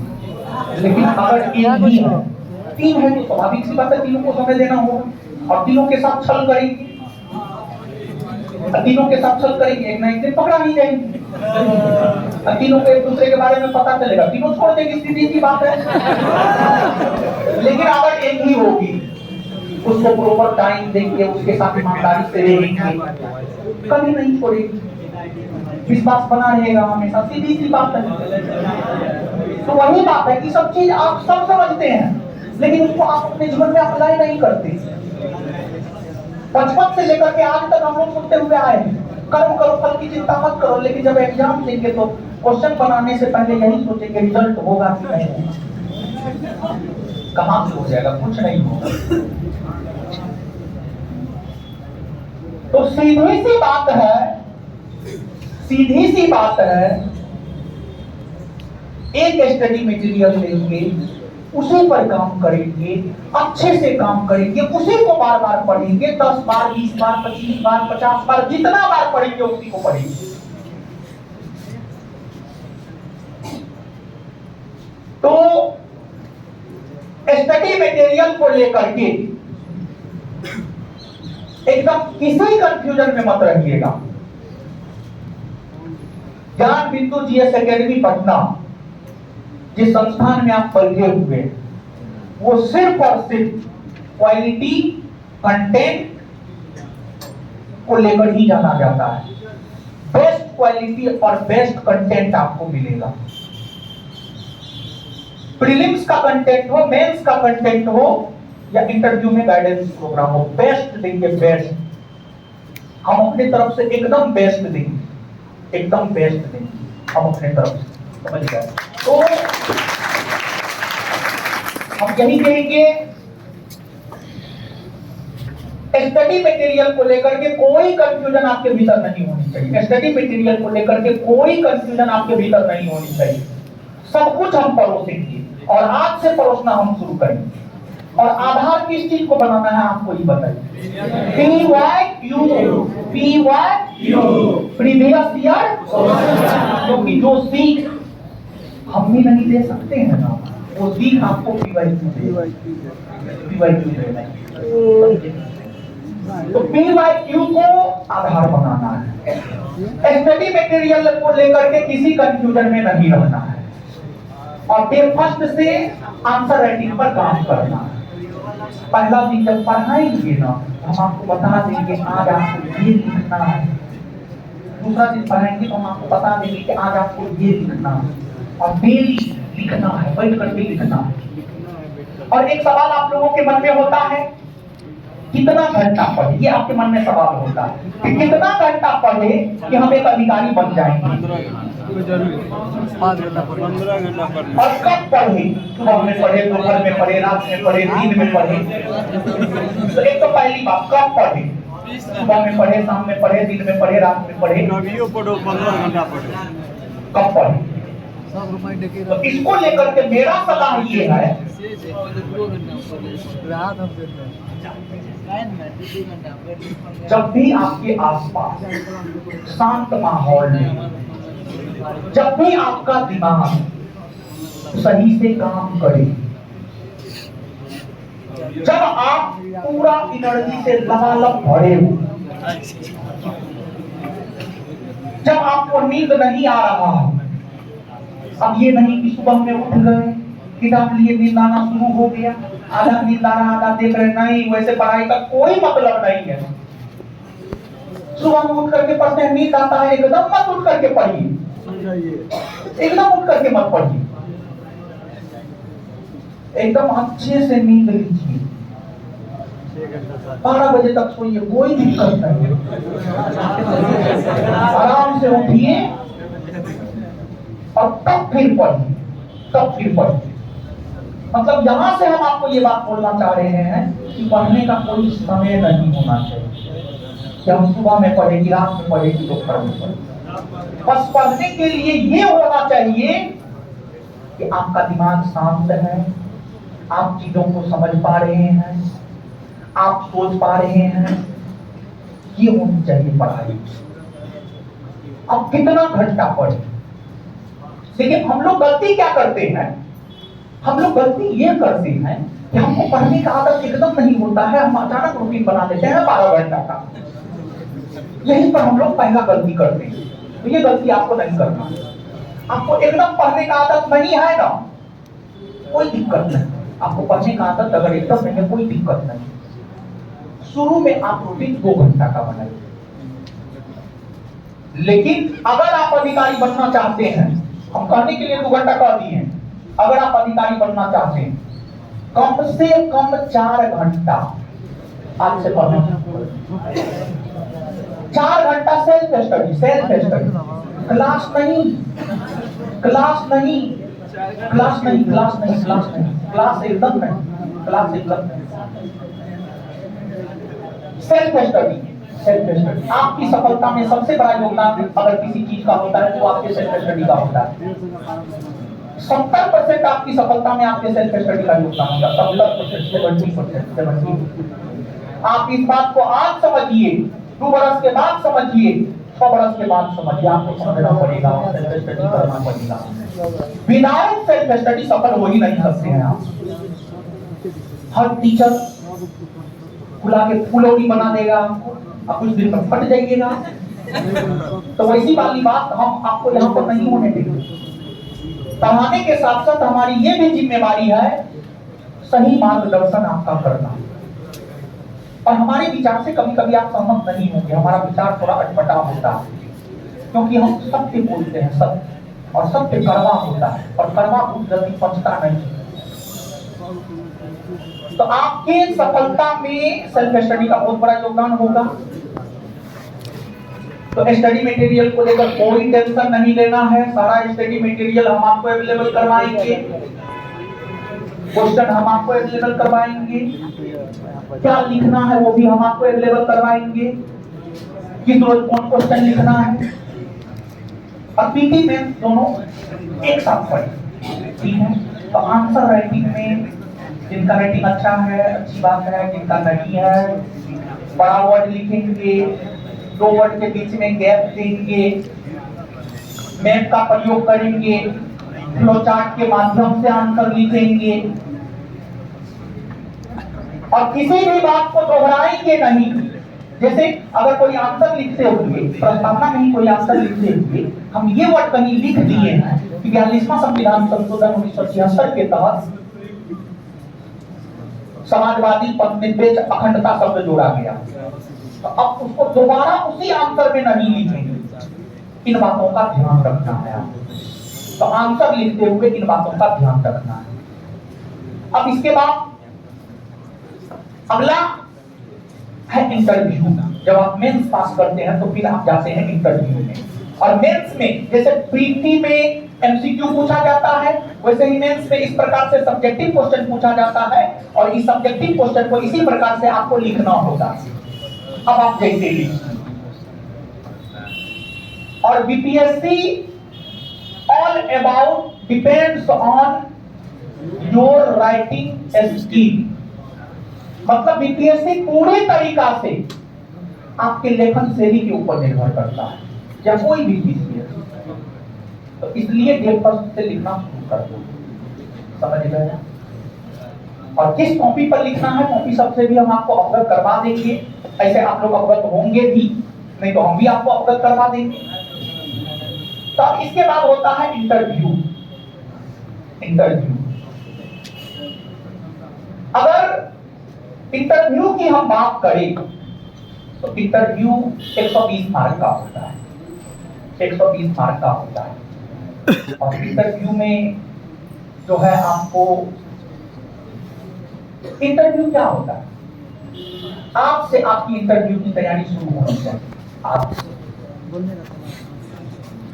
लेकिन अगर एक ही है, 3 है तो स्वाभाविक सी बात है तीनों को समय देना होगा। और तीनों के साथ छल करेंगे, तीनों के साथ छल करेंगे, एक ना एक दिन पकड़ा ही जाएंगे। तीनों को एक दूसरे के बारे में पता चलेगा, तीनों छोड़ देंगे, सीधी सी बात है। लेकिन अगर एक ही होगी, उसको प्रॉपर टाइम देंगे, उसके साथ ईमानदारी से रहेंगे, कभी नहीं छोड़ेगी, विश्वास बना रहेगा हमेशा, सीधी सी बात है। तो वही बात है कि सब चीज आप सब समझते हैं, लेकिन उसको आप अपने जीवन में अप्लाई नहीं करते। बचपन से लेकर के आज तक हम लोग सुनते हुए आए हैं, कर्म करो फल की चिंता मत करो, लेकिन जब एग्जाम देंगे तो क्वेश्चन बनाने से पहले यही सोचेंगे रिजल्ट होगा कि नहीं होगा। कहां से हो जाएगा, कुछ नहीं होगा। तो सीधी सी बात है, सीधी सी बात है, एक स्टडी मटेरियल लेंगे, उसी पर काम करेंगे, अच्छे से काम करेंगे, उसी को बार बार पढ़ेंगे, 10 बार 20 बार 25 बार 50 बार, जितना बार पढ़ेंगे उसी को पढ़ेंगे। तो स्टडी मटेरियल को लेकर के एकदम किसी कंफ्यूजन में मत रहिएगा। ज्ञान बिंदु जीएस एकेडमी पटना जिस संस्थान में आप पढ़े हुए, वो सिर्फ और सिर्फ क्वालिटी कंटेंट को लेकर ही जाना जाता है। बेस्ट क्वालिटी और बेस्ट कंटेंट आपको मिलेगा। प्रीलिम्स का कंटेंट हो, मेंस का कंटेंट हो, या इंटरव्यू में गाइडेंस प्रोग्राम हो, बेस्ट देंगे, बेस्ट। हम अपनी तरफ से एकदम बेस्ट देंगे, एकदम बेस्ट देंगे हम अपने तरफ से, समझ गए? तो हम यही कहेंगे, स्टडी मटेरियल को लेकर के कोई कंफ्यूजन आपके भीतर नहीं होनी चाहिए। स्टडी मटेरियल को लेकर के कोई कंफ्यूजन आपके भीतर नहीं होनी चाहिए। सब कुछ हम परोसेंगे और आज से परोसना हम शुरू करेंगे। और आधार किस चीज को बनाना है आपको ही बताइए। PYQ प्रीवियस ईयर, क्योंकि जो सीख हम भी नहीं दे सकते हैं ना, वो सीख आपको PYQ देना है। तो PYQ को आधार बनाना है। स्टडी मटेरियल को लेकर के किसी कंफ्यूजन में नहीं रहना है और डे फर्स्ट से आंसर राइटिंग पर काम करना है। पहला दिन जब पढ़ाएंगे ना, हम आपको बता देंगे आज आपको ये लिखना है। दूसरा दिन पढ़ाएंगे तो हम आपको बता देंगे कि आज आपको ये लिखना है और डेली लिखना है, बैठ करके लिखना है। और एक सवाल आप लोगों के मन में होता है, कितना घंटा पढ़े? ये आपके मन में सवाल होता है कि कितना घंटा पढ़े कि हम एक अधिकारी बन जाएंगे। 15 घंटा पढ़े। और कब पढ़े? सुबह में पढ़े, दोपहर में पढ़े, रात में पढ़े, दिन में पढ़े। तो एक तो पहली बात, कब पढ़े? सुबह में पढ़े, शाम में पढ़े, दिन में पढ़े, रात में पढ़े, पढ़ो 15 घंटा पढ़ो, कब पढ़े? तो इसको लेकर के मेरा सलाह ये है, जब भी आपके आसपास शांत माहौल में, जब भी आपका दिमाग सही से काम करे, जब आप पूरा एनर्जी से लबालब भरे हो, जब आपको नींद नहीं आ रहा हो, अब ये नहीं कि सुबह में उठ गए, किताब लिए, नींद आना शुरू हो गया, आधा नींद आ रहा, आधा देख रहे, नहीं, वैसे पढ़ाई का कोई मतलब नहीं है। सुबह में उठ करके पढ़ते हैं, नींद आता है, एकदम मत उठ करके पढ़िए, एकदम उठ करके मत पढ़िए, एकदम अच्छे से नींद लीजिए, 12 बजे तक सोइए, कोई दिक्कत नहीं, आराम से उठिए और तब फिर पढ़िए, तब फिर पढ़िए। मतलब यहां से हम आपको ये बात बोलना चाह रहे हैं कि पढ़ने का कोई समय नहीं होना चाहिए कि हम सुबह में पढ़े कि रात में पढ़े कि दोपहर में पढ़े। बस पढ़ने के लिए ये होना चाहिए कि आपका दिमाग शांत है, आप चीजों को समझ पा रहे हैं, आप सोच पा रहे हैं, ये होनी चाहिए पढ़ाई। अब कितना घंटा पढ़े? देखिए, हम लोग गलती क्या करते हैं, हम लोग गलती ये करते हैं कि हमको पढ़ने का आदत एकदम नहीं होता है, हम अचानक रूटीन बना देते हैं 12 घंटा का। यहीं पर हम लोग पहला गलती करते हैं। तो ये गलती आपको नहीं करना। आपको एकदम पढ़ने का आदत नहीं है ना, कोई दिक्कत नहीं। आपको पढ़ने का आदत अगर एकदम नहीं है, कोई दिक्कत नहीं। शुरू में आप रूटीन 2 घंटा का बनाइए, लेकिन अगर आप अधिकारी बनना चाहते हैं, हम कहने के लिए 2 घंटा कह दिए हैं, अगर आप अधिकारी बनना चाहते हैं, कम से कम 4 घंटा आज से पढ़ना। 4 घंटा self study, self study, class नहीं, क्लास नहीं, क्लास नहीं, क्लास नहीं, क्लास नहीं, क्लास एकदम नहीं, क्लास एकदम नहीं। Self study, self study. आपकी सफलता में सबसे बड़ा योगदान अगर किसी चीज का होता है तो आपके सेल्फ स्टडी का होता है। 70% आपकी सफलता में आपके सेल्फ स्टडी का योगदान होगा, 70%, 70%। आप इस बात को आज समझिए, 2 बरस के बाद समझिए, 6 बरस के बाद समझिए, आपको समझना पड़ेगा, सेल्फ स्टडी करना पड़ेगा। विदाउट सेल्फ स्टडी सफल हो ही नहीं सकते हैं आप। हर टीचर बुला के फुलौरी बना देगा, आप कुछ दिन में फट जाइएगा। तो वैसी वाली बात हम आपको यहाँ पर नहीं होने देंगे। पढ़ाने के साथ साथ हमारी ये भी जिम्मेवारी है सही मार्गदर्शन आपका करना। और हमारे विचार से कभी कभी आप सहमत नहीं होंगे, हमारा विचार थोड़ा अटपटा होता है, क्योंकि हम सत्य बोलते हैं, सत्य, और सत्य कड़वा होता है, और कड़वा बहुत जल्दी पचता नहीं। तो आपके सफलता में सेल्फ स्टडी का बहुत बड़ा योगदान होगा। तो स्टडी मटेरियल को लेकर कोई टेंशन नहीं लेना है, सारा स्टडी मटेरियल हम आपको अवेलेबल करवाएंगे, क्वेश्चन हम आपको अवेलेबल करवाएंगे, क्या लिखना है वो भी हम आपको अवेलेबल करवाएंगे, किस रोज कौन क्वेश्चन लिखना है। और पीटी में दोनों एक साथ पढ़े, ठीक है। तो आंसर राइटिंग में जिनका राइटिंग अच्छा है अच्छी बात है, जिनका नहीं है बड़ा वर्ड लिखेंगे, 2 वर्ड के बीच में गैप देंगे, मैप का प्रयोग करेंगे, फ्लो चार्ट के माध्यम से आंसर लिखेंगे, और किसी भी बात को दोहराएंगे नहीं। जैसे अगर कोई आंसर लिखते हुए, प्रस्तावना में ही कोई आंसर लिखते हुए हम ये वर्ड कहीं लिख दिए हैं कि 42वां संविधान संशोधन 1976 के तहत समाजवादी पदनिरपेक्ष अखंडता शब्द जोड़ा गया, तो अब उसको दोबारा उसी आंसर में नहीं लिखेंगे। इन बातों का ध्यान रखना है आपको। तो आंसर लिखते हुए इन बातों का ध्यान रखना है। अब इसके बाद अगला है इंटरव्यू। जब आप मेंस पास करते हैं तो फिर आप जाते हैं इंटरव्यू में। और मेंस में जैसे प्रीटी में एमसीक्यू पूछा जाता है, वैसे ही मेंस में इस प्रकार से सब्जेक्टिव क्वेश्चन पूछा जाता है, और इस सब्जेक्टिव क्वेश्चन को इसी प्रकार से आपको लिखना होगा। अब आप जैसे लिखिए। और BPSC all about depends on your writing skill, मतलब बीपीएससी पूरे तरीका से आपके लेखन शैली के ऊपर निर्भर करता है, या कोई भी बीपीएससी। तो इसलिए डे फर्स्ट से लिखना शुरू कर दो, समझ गए। और किस कॉपी पर लिखना है, कॉपी सबसे भी हम आपको अवगत करवा देंगे, ऐसे आप लोग अवगत होंगे भी, नहीं तो हम भी आपको अवगत करवा देंगे। तो अब इसके बाद होता है इंटरव्यू। इंटरव्यू, अगर इंटरव्यू की हम बात करें तो इंटरव्यू 120 मार्क का होता है, 120 मार्क का होता है। और इंटरव्यू में जो है आपको, इंटरव्यू क्या होता है, आपसे आपकी इंटरव्यू की तैयारी शुरू होनी चाहिए। आपसे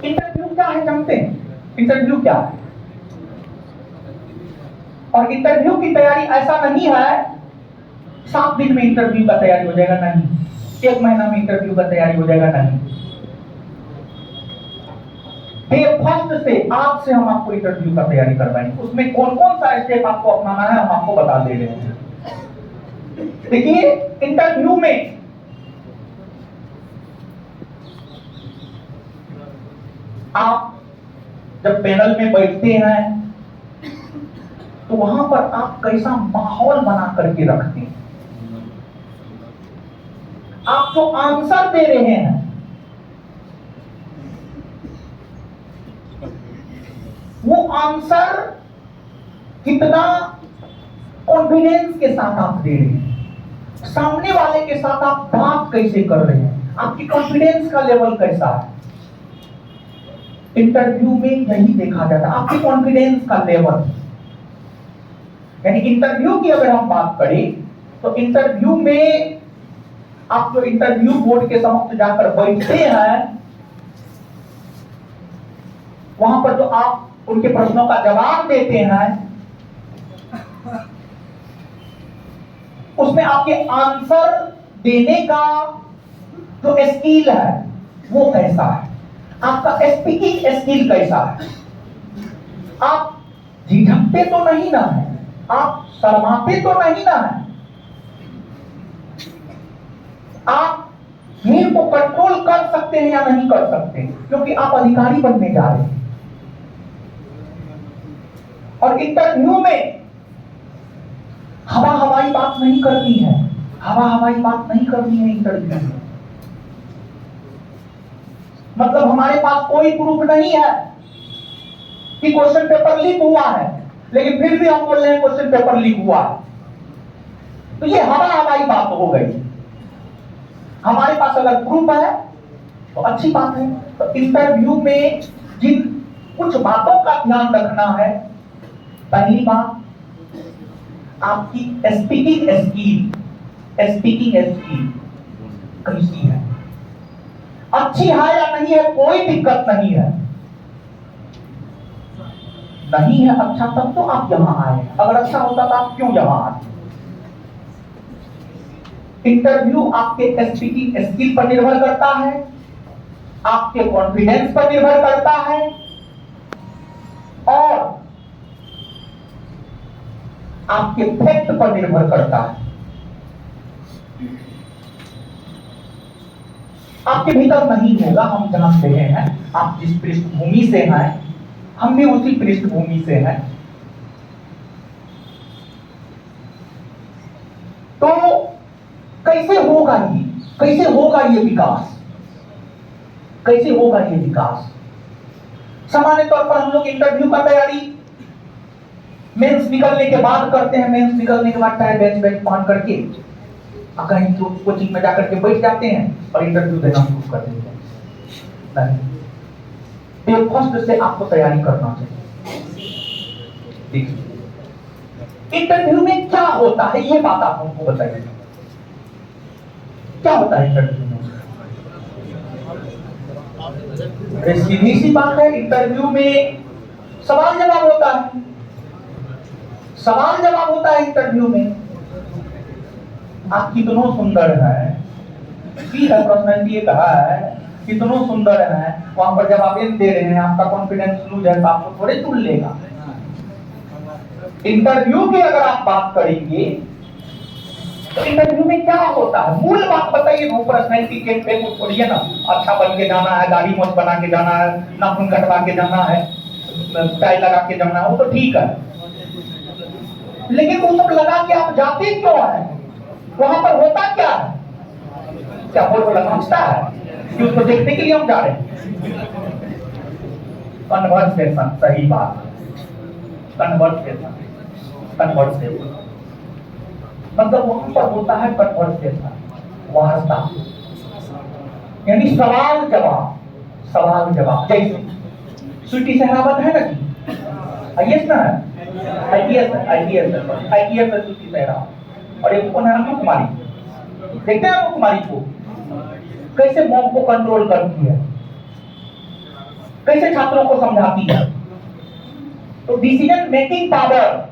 इंटरव्यू क्या है जानते हैं? इंटरव्यू क्या है? और इंटरव्यू की तैयारी ऐसा नहीं है 7 दिन में इंटरव्यू का तैयारी हो जाएगा, नहीं। 1 महीना में इंटरव्यू का तैयारी हो जाएगा, नहीं। डे फर्स्ट से आज से हम आपको इंटरव्यू का तैयारी करवाएंगे। उसमें कौन कौन सा स्टेप आपको अपनाना है हम आपको बता दे रहे हैं। देखिए, इंटरव्यू में आप जब पैनल में बैठते हैं तो वहां पर आप कैसा माहौल बना करके रखते हैं। आप जो आंसर दे रहे हैं वो आंसर कितना कॉन्फिडेंस के साथ आप दे रहे हैं, सामने वाले के साथ आप बात कैसे कर रहे हैं, आपकी कॉन्फिडेंस का लेवल कैसा है। इंटरव्यू में यही देखा जाता है, आपकी कॉन्फिडेंस का लेवल। यानी इंटरव्यू की अगर हम बात करें तो इंटरव्यू में आप जो इंटरव्यू बोर्ड के समक्ष जाकर बैठते हैं, वहां पर जो आप उनके प्रश्नों का जवाब देते हैं, उसमें आपके आंसर देने का जो स्किल है वो कैसा है, आपका स्पीकिंग स्किल कैसा है। आप झिझकते तो नहीं ना है, आप शर्माते तो नहीं ना है, आप भीड़ को कंट्रोल कर सकते हैं या नहीं कर सकते, क्योंकि आप अधिकारी बनने जा रहे हैं। और इंटरव्यू में हवा हवाई बात नहीं करनी है, हवा हवाई बात नहीं करनी है इंटरव्यू में। मतलब हमारे पास कोई प्रूफ नहीं है कि क्वेश्चन पेपर लीक हुआ है, लेकिन फिर भी हम बोल रहे हैं क्वेश्चन पेपर लीक हुआ है, तो ये हवा हवाई बात हो गई। हमारे पास अगर प्रूफ है तो अच्छी बात है। तो इंटरव्यू में जिन कुछ बातों का ध्यान रखना है, पहली बात आपकी स्पीकिंग स्किल, स्पीकिंग स्किल कैसी है, अच्छी है या नहीं है, कोई दिक्कत नहीं है। नहीं है अच्छा तब तो आप यहां आए, अगर अच्छा होता तो आप क्यों यहां आते। इंटरव्यू आपके स्पीकिंग स्किल पर निर्भर करता है, आपके कॉन्फिडेंस पर निर्भर करता है, और आपके फैक्ट पर निर्भर करता है। आपके भीतर नहीं होगा, हम जानते हैं। आप जिस पृष्ठभूमि से हैं, हम भी उसी पृष्ठभूमि से हैं। तो कैसे होगा ये, कैसे होगा ये विकास, कैसे होगा ये विकास। सामान्य तौर पर हम लोग इंटरव्यू का तैयारी मेंस निकलने के बाद करते हैं। मेंस निकलने के बाद टाइम बेंच बेंच पहन करके कहीं तो कोचिंग में जाकर के बैठ जाते हैं और इंटरव्यू देना शुरू कर देते हैं। नहीं, फर्स्ट से आपको तैयारी करना चाहिए। देखिए इंटरव्यू में क्या होता है ये बात आप हमको बताइए, क्या होता है इंटरव्यू में। सीधी सी बात है, इंटरव्यू में सवाल जवाब होता है, सवाल जवाब होता है इंटरव्यू में। आप कितनों सुंदर हैं, ठीक है, पर्सनैलिटी कहा है, कितनों सुंदर है, वहां पर जब आप एक दे रहे हैं आपका कॉन्फिडेंस लूज है तो आपको थोड़े चुन लेगा। इंटरव्यू की अगर आप बात करेंगे तो इंटरव्यू में क्या होता है, मूल बात बताइए। वो पर्सनैलिटी के पे को छोड़िए ना, अच्छा बन के जाना है, दाढ़ी मोछ बना के जाना है, नाखून कटवा के जाना है, टाई लगा के जाना है, वो तो ठीक है, लेकिन वो सब लगा के आप जाते क्यों है? वहां पर होता क्या है? क्या बोल समझता है कि उसको देखने के लिए हम जा रहे हैं? कन्वर्सेशन, सही बात, कन्वर्सेशन, कन्वर्सेशन मतलब वहां पर होता है कन्वर्सेशन, वार्ता, यानी सवाल जवाब, सवाल जवाब। जैसे स्वीटी सहरावत है ना जी, आईएएस ना है, आईपीएस है, आईपीएस है, आईपीएस है स्वीटी सहरावत। और एक कौन है, अनु कुमारी, देखते हैं अनु कुमारी को कैसे मॉब को कंट्रोल करती है, कैसे छात्रों को समझाती है। तो डिसीजन मेकिंग पावर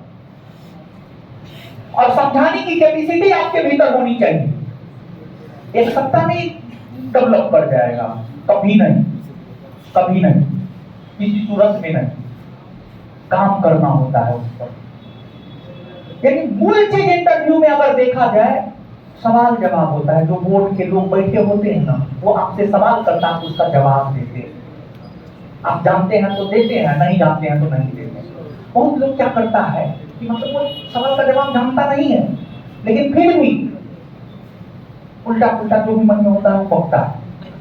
और समझाने की कैपेसिटी आपके भीतर होनी चाहिए। एक सप्ताह में डेवलप कर जाएगा, कभी नहीं, कभी नहीं, किसी सूरत में नहीं, काम करना होता है उस पर। यानी मूल चीज इंटरव्यू में अगर देखा जाए सवाल जवाब होता है। जो बोर्ड के लोग बैठे होते हैं ना, वो आपसे सवाल करता है, उसका जवाब देते हैं। आप जानते हैं तो देते हैं, नहीं जानते हैं तो नहीं देते। बहुत लोग क्या करता है कि मतलब वो सवाल का जवाब जानता नहीं है, लेकिन फिर भी उल्टा पुल्टा जो भी मन में होता है वो बकता है।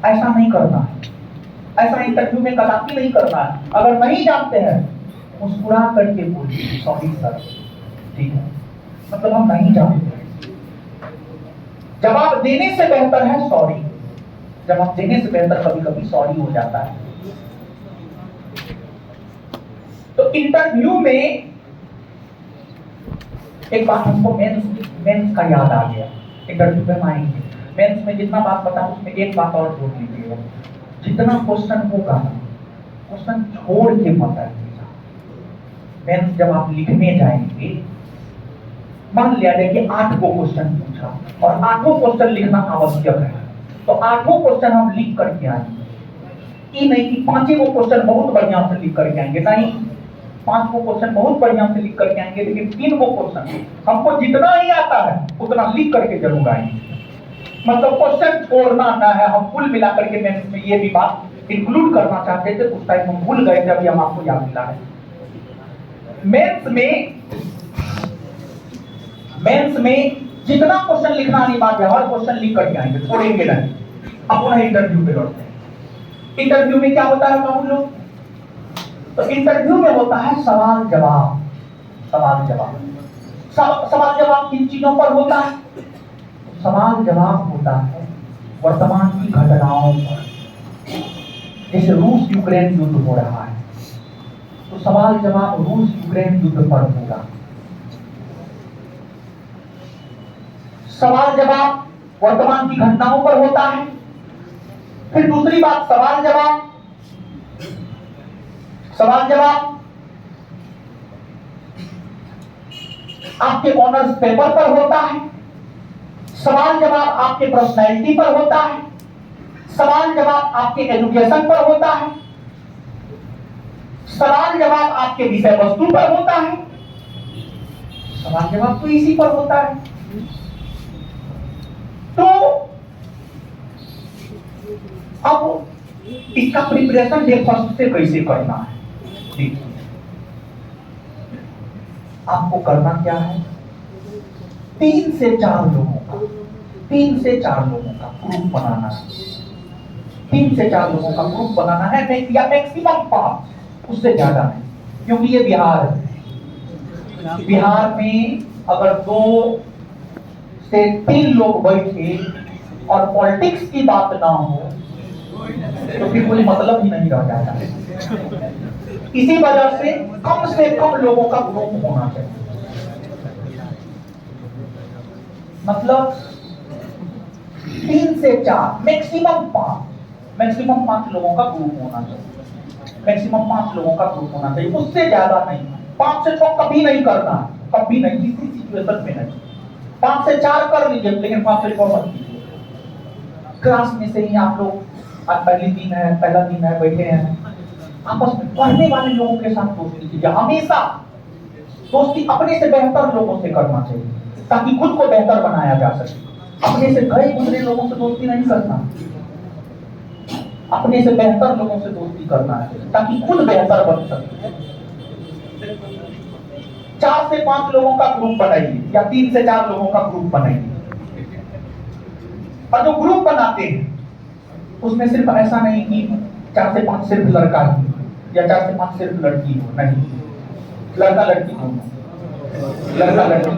ऐसा नहीं करना है, ऐसा इंटरव्यू में कदापि नहीं करना है। अगर नहीं जानते हैं मुस्कुरा करके बोलिए, सॉरी सर, ठीक है, मतलब हम नहीं जानते। जवाब देने से बेहतर है सॉरी, जवाब देने से बेहतर कभी कभी सॉरी हो जाता है। तो इंटरव्यू में एक बात हमको मेंस का याद आ गया। इंटरव्यू में आएंगे, मेंस में जितना बात बताऊं उसमें एक बात और जोड़ लीजिएगा, जितना क्वेश्चन होगा ना, क्वेश्चन छोड़ के मत आइएगा। मेंस जब आप लिखने जाएंगे, मान लिया जाए कि 8 को क्वेश्चन पूछा और 8 क्वेश्चन लिखना आवश्यक है, तो 8 क्वेश्चन हम लिख करके आएंगे। ये नहीं कि 5 क्वेश्चन बहुत बढ़िया से लिख करके आएंगे, नहीं, 5 क्वेश्चन बहुत बढ़िया से लिख करके आएंगे, लेकिन 3 क्वेश्चन हमको जितना ही आता है उतना लिख करके जरूर आएंगे। मतलब क्वेश्चन छोड़ना ना है। हम कुल मिलाकर के मेंस में ये भी बात इंक्लूड करना चाहते थे, उस टाइम हम भूल गए, जब हम आपको याद दिला है। मेंस में जितना क्वेश्चन लिखना अनिवार्य है, हर क्वेश्चन लिख करके आएंगे, छोड़ेंगे नहीं। अब पुनः इंटरव्यू पे लौटते हैं। इंटरव्यू में क्या होता है बाबू लोग? तो इंटरव्यू में होता है सवाल जवाब, सवाल जवाब। सवाल जवाब किन चीजों पर होता है? सवाल जवाब होता है वर्तमान की घटनाओं पर। जैसे रूस यूक्रेन युद्ध हो रहा है, तो सवाल जवाब रूस यूक्रेन युद्ध पर होगा। सवाल जवाब वर्तमान की घटनाओं पर होता है। फिर दूसरी बात, सवाल जवाब आपके ऑनर्स पेपर पर होता है। सवाल जवाब आपके पर्सनैलिटी पर होता है। सवाल जवाब आपके एजुकेशन पर होता है। सवाल जवाब आपके विषय वस्तु पर होता है। सवाल जवाब तो इसी पर होता है। तो अब इसका प्रिपरेशन डे फर्स्ट से कैसे करना है? देखिए, आपको करना क्या है, 3 से 4 लोगों का ग्रुप बनाना है। 3 से 4 लोगों का ग्रुप बनाना है, या मैक्सिमम 5, उससे ज्यादा नहीं, क्योंकि ये बिहार है। बिहार में अगर 2 से 3 लोग बैठे और पॉलिटिक्स की बात ना हो तो फिर कोई मतलब ही नहीं रह जाता है। इसी वजह से कम लोगों का ग्रुप होना चाहिए। मतलब 3 से 4, मैक्सिमम 5 लोगों का ग्रुप होना चाहिए। मैक्सिमम 5 लोगों का ग्रुप होना चाहिए, उससे ज्यादा नहीं। 5 से 6 कभी नहीं करना, कभी नहीं, किसी सिचुएशन में नहीं। 5 से 4 कर लीजिए, लेकिन 5 से 6 मत कीजिए। क्लास में से ही आप लोग आज पहला दिन है, बैठे हैं, आपस में पढ़ने वाले लोगों के साथ दोस्ती कीजिए। हमेशा दोस्ती अपने से बेहतर लोगों से करना चाहिए ताकि खुद को बेहतर बनाया जा सके। अपने से गए गुजरे लोगों से दोस्ती नहीं करना, अपने से बेहतर लोगों से दोस्ती करना है ताकि खुद बेहतर बन सके। 4 से 5 लोगों का ग्रुप बनाइए या 3 से 4 लोगों का ग्रुप बनाइए, और जो ग्रुप बनाते हैं उसमें सिर्फ ऐसा नहीं कि 4 से 5 सिर्फ लड़का ही या 4 से 5 सिर्फ लड़की हो, नहीं, लड़का लड़की हो, लड़का लड़की हो।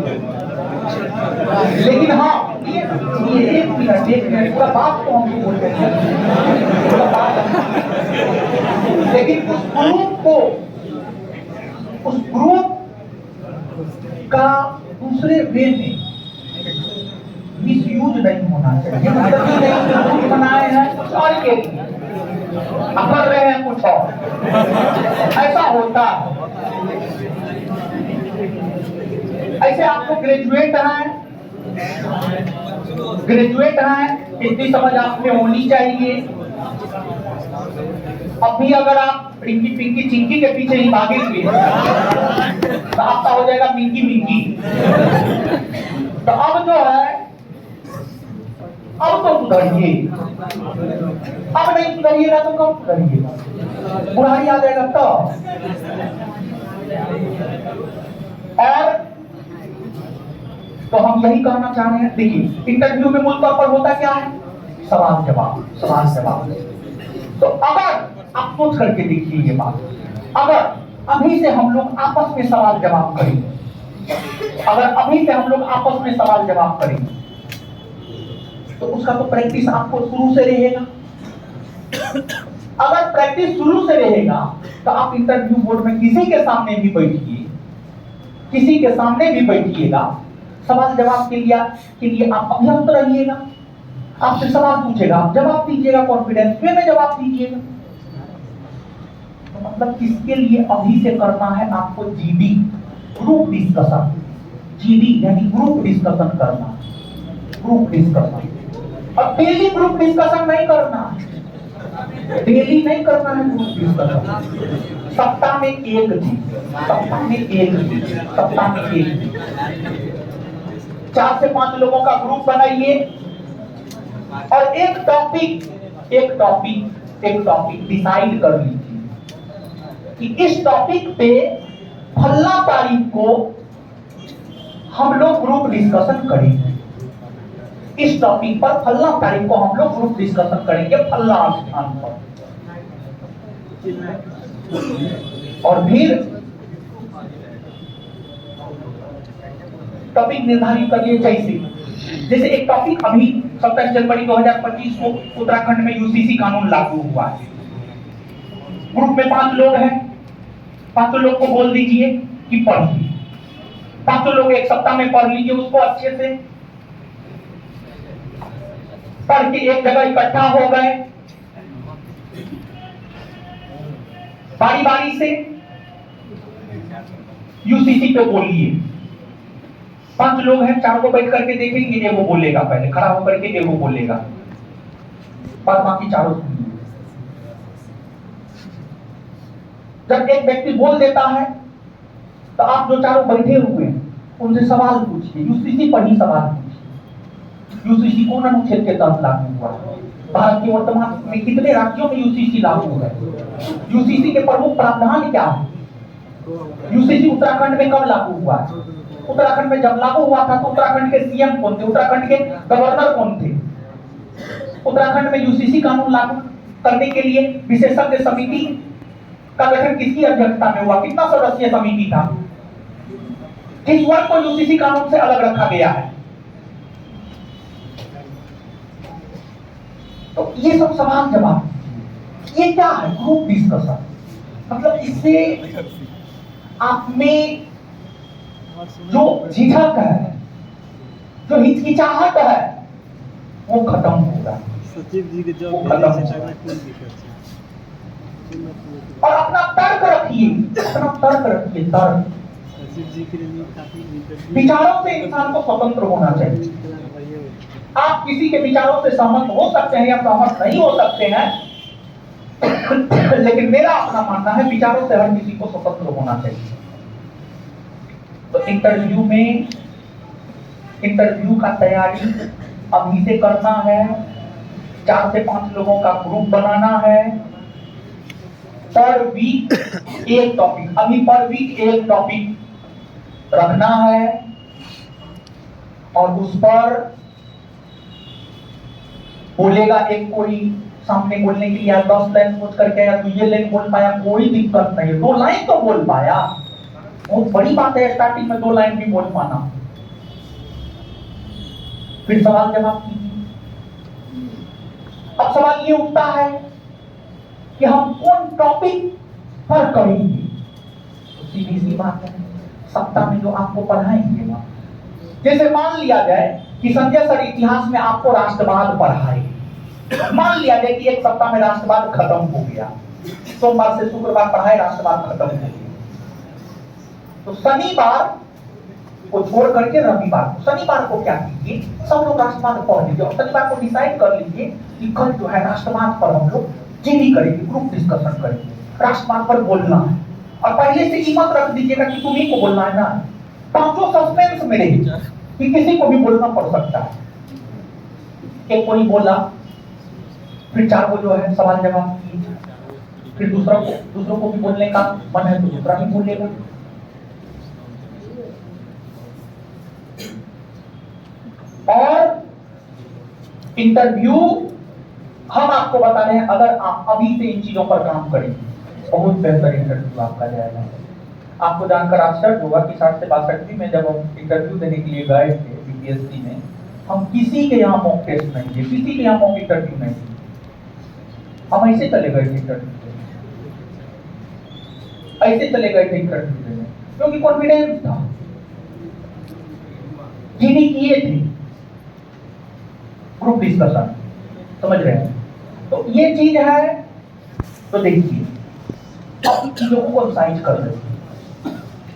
लेकिन हाँ, ये एक मिनट पूरा बात तो हम बोलते हैं, पूरा बात, लेकिन उस ग्रुप का दूसरे वे में मिसयूज नहीं होना चाहिए। मतलब ये नहीं कि ग्रुप बनाए हैं कुछ और के लिए, कर रहे हैं कुछ और, ऐसा होता है। ऐसे आपको ग्रेजुएट है, इतनी समझ आप में होनी चाहिए। अब भी अगर आप रिंकी पिंकी चिंकी के पीछे ही भागेंगे तो आपका हो जाएगा मिंकी मिंकी। तो अब जो है, अब तो सुधरिए, अब नहीं सुधरिएगा तो कब सुधरिएगा, बुढ़ाई आ जाएगा तो। और तो हम यही कहना चाह रहे हैं, देखिए इंटरव्यू में मूल तौर पर होता क्या है, सवाल जवाब। तो अगर आप सोच करके देखिए ये बात, अगर अभी से हम लोग आपस में सवाल जवाब करेंगे, तो उसका तो प्रैक्टिस आपको शुरू से रहेगा। अगर प्रैक्टिस शुरू से रहेगा तो आप इंटरव्यू बोर्ड में किसी के सामने भी बैठिएगा, सवाल जवाब के लिए आप अभ्यस्त रहिएगा। आपसे सवाल पूछेगा, आप जवाब दीजिएगा, कॉन्फिडेंस में जवाब दीजिएगा। तो मतलब इसके लिए अभी से करना है आपको जीडी, ग्रुप डिस्कशन, जीडी यानी ग्रुप डिस्कशन करना, ग्रुप डिस्कशन। और डेली ग्रुप डिस्कशन नहीं करना है, ग्रुप डिस्कशन। सप्ताह में एक दिन 4 से 5 लोगों का ग्रुप बनाइए और एक टॉपिक डिसाइड कर लीजिए कि इस टॉपिक पे फल्ला तारीख को हम लोग ग्रुप डिस्कशन करेंगे। इस टॉपिक पर फल्ला तारीख को हम लोग ग्रुप डिस्कशन करेंगे फल्ला स्थान पर। और फिर टॉपिक निर्धारित करिए, जैसे एक टॉपिक अभी 27 जनवरी 2025 को उत्तराखंड में यूसीसी कानून लागू हुआ है। ग्रुप में 5 लोग हैं, 5 लोग को बोल दीजिए कि पढ़िए। 5 लोग एक सप्ताह में पढ़ लीजिए उसको अच्छे से। पढ़ के एक जगह इकट्ठा हो गए, बारी से यूसीसी पे बोलिए। 5 लोग हैं, 4 को बैठ करके देखेंगे, एगो बोलेगा, पहले खड़ा होकर के एगो बोलेगा, बाद बाकी चारों सुनिए। जब एक व्यक्ति बोल देता है तो आप जो चारों बैठे हुए हैं उनसे सवाल पूछिए, यूसीसी पर ही सवाल पूछिए। यूसीसी कौन अनुच्छेद के तहत लागू हुआ है? भारत के वर्तमान में कितने राज्यों में यूसीसी लागू है? यूसीसी के प्रमुख प्रावधान क्या है? यूसीसी उत्तराखंड में कब लागू हुआ है? उत्तराखंड में जब लागू हुआ था तो उत्तराखंड के सीएम कौन थे? उत्तराखंड के गवर्नर कौन थे? उत्तराखंड में यूसीसी कानून लागू करने के लिए विशेषज्ञ समिति का गठन किसकी अध्यक्षता में हुआ? कितना सदस्यीय समिति था? किस वर्ग को यूसीसी कानून से अलग रखा गया है? तो ये सब सवाल जवाब, ये क्या है? Group discussion. मतलब इससे आप में जो झिझक है, जो हिचकिचाहट है, वो खत्म होगा, सचिव जी के वो खत्म होगा। और अपना तर्क रखिए, तर्क विचारों से इंसान को स्वतंत्र होना चाहिए। आप किसी के विचारों से सहमत हो सकते हैं या सहमत नहीं हो सकते हैं, लेकिन मेरा अपना मानना है विचारों से हर किसी को स्वतंत्र होना चाहिए। तो इंटरव्यू का तैयारी अभी से करना है। 4 से 5 लोगों का ग्रुप बनाना है। पर वीक एक टॉपिक, अभी पर वीक एक टॉपिक रखना है और उस पर बोलेगा एक कोई सामने बोलने के लिए 10 लाइन सोच करके या तो ये लाइन बोल पाया, कोई दिक्कत नहीं, 2 लाइन तो बोल पाया, बहुत बड़ी बात है स्टार्टिंग में 2 लाइन भी बोल पाना। फिर सवाल जवाब कीजिए। अब सवाल ये उठता है कि हम कौन टॉपिक पर करेंगे। तो सीधी सी बात है, सप्ताह में जो आपको पढ़ाएंगे ना, जैसे मान लिया जाए कि संजय सर इतिहास में आपको राष्ट्रवाद पढ़ाए, मान लिया जाए कि एक सप्ताह में राष्ट्रवाद खत्म हो गया, सोमवार से शुक्रवार पढ़ाए राष्ट्रवाद खत्म हो गया, तो शनिवार को छोड़ करके रविवार को, शनिवार को क्या कीजिए, सब लोग राष्ट्रवाद पढ़ लीजिए और शनिवार को डिसाइड कर लीजिए कि कल जो है राष्ट्रवाद पर हम लोग जीडी करेंगे, ग्रुप डिस्कशन करेंगे, राष्ट्रवाद पर बोलना है। और पहले से कीमत रख दीजिएगा कि तुम्ही को बोलना है ना, पांचों सस्पेंस में रहेगी कि किसी को भी बोलना पड़ सकता है। एक कोई बोला, फिर 4 को जो है सवाल जवाब किए, फिर दूसरों को भी बोलने का मन है तो दूसरा भी बोलेगा। और इंटरव्यू हम आपको बता रहे हैं, अगर आप अभी से इन चीजों पर काम करेंगे बहुत बेहतर इंटरव्यू आपका जाएगा। आपको जानकर आश्चर्य होगा कि 60 से 62 में जब हम इंटरव्यू देने के लिए गए थे बीपीएससी में, हम किसी के यहाँ मॉक टेस्ट नहीं दिए, किसी के यहाँ मॉक इंटरव्यू नहीं दिए, हम ऐसे चले गए थे इंटरव्यू देने, ऐसे चले गए थे इंटरव्यू देने, क्योंकि कॉन्फिडेंस था, जीडी किए थे, ग्रुप डिस्कशन, समझ रहे हैं। तो ये चीज है। तो देखिए अब चीजों को कंसाइज कर रहे हैं।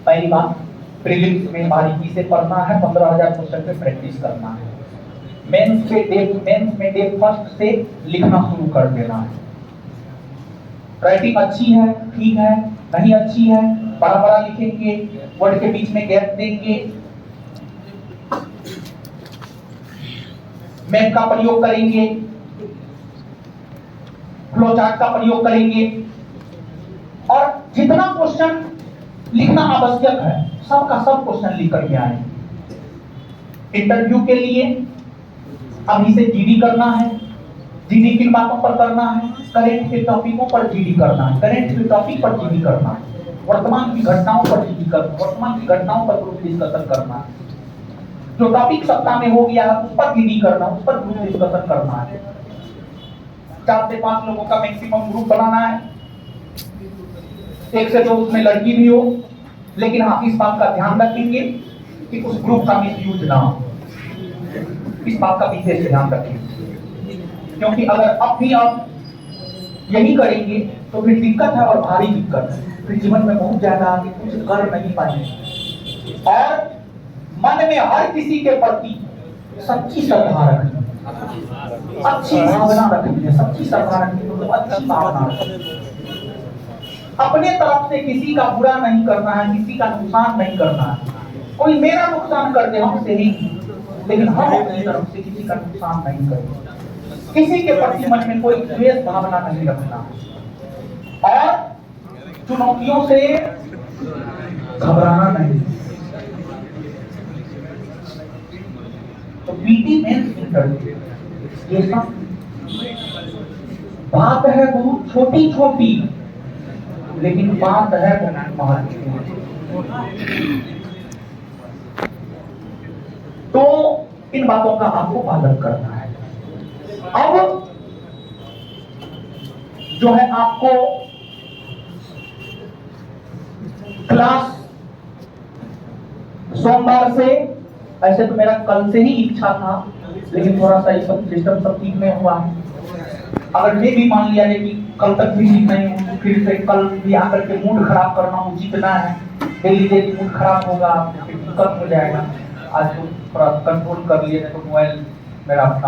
पहली बात, प्रीलिम्स में बारीकी से पढ़ना है, 15,000 क्वेश्चन पे प्रैक्टिस करना है। मेंस में डे फर्स्ट से लिखना शुरू कर देना है। राइटिंग अच्छी है, ठीक है, नहीं अच्छी है, बड़ा बड़ा लिखेंगे, वर्ड के बीच में गैप देंगे, मैप का प्रयोग करेंगे, फ्लो चार्ट का प्रयोग करेंगे, और जितना क्वेश्चन लिखना आवश्यक है सबका सब क्वेश्चन लिख करके आए। इंटरव्यू के लिए अभी से जीडी करना है। जीडी किन बातों पर करना है? करेंट के टॉपिकों पर जीडी करना है, करेंट के टॉपिक पर जीडी करना है, वर्तमान की घटनाओं पर जीडी करना, वर्तमान की घटनाओं पर ग्रुप डिस्कशन करना है, जो टॉपिक सप्ताह में हो गया है उस पर जीडी करना, उस पर ग्रुप डिस्कशन करना है। 4 से 5 लोगों का मैक्सिमम ग्रुप बनाना है, 1 से 2 उसमें लड़की भी हो, लेकिन हाँ इस बात का ध्यान रखेंगे कि उस ग्रुप का मिसयूज ना हो, इस बात का विशेष ध्यान रखेंगे, क्योंकि अगर अब भी आप यही करेंगे तो फिर दिक्कत है और भारी दिक्कत है, फिर जीवन में बहुत ज्यादा आगे कुछ कर नहीं पाएंगे। और मन में हर किसी के प्रति सच्ची श्रद्धा रखनी, अच्छी भावना रखनी है, सच्ची श्रद्धा रखनी है, अच्छी भावना रखनी। अपने तरफ से किसी का बुरा नहीं करना है, किसी का नुकसान नहीं करना है। कोई मेरा नुकसान कर दे हमसे ही, लेकिन हम अपनी तरफ से किसी का नुकसान नहीं करें। किसी के प्रति मन में कोई द्वेष भावना नहीं रखना और चुनौतियों से घबराना नहीं। तो पीटी मेंस इंटरव्यू ये सब बात है बहुत छोटी छोटी, लेकिन बात है बहुत महत्वपूर्ण। तो इन बातों का आपको पालन करना है। अब जो है आपको क्लास सोमवार से, ऐसे तो मेरा कल से ही इच्छा था, लेकिन थोड़ा सा इस सिस्टम सब ठीक नहीं हुआ। अगर ये भी मान लिया जाए कि कल तक भी ठीक नहीं हो, फिर से कल भी आकर के मूड खराब करना उचित ना है, देख लीजिए कि मूड खराब होगा, आपको फिर दिक्कत हो जाएगा। आज तो थोड़ा कंट्रोल कर लिए, नहीं तो मोबाइल मेरा अपना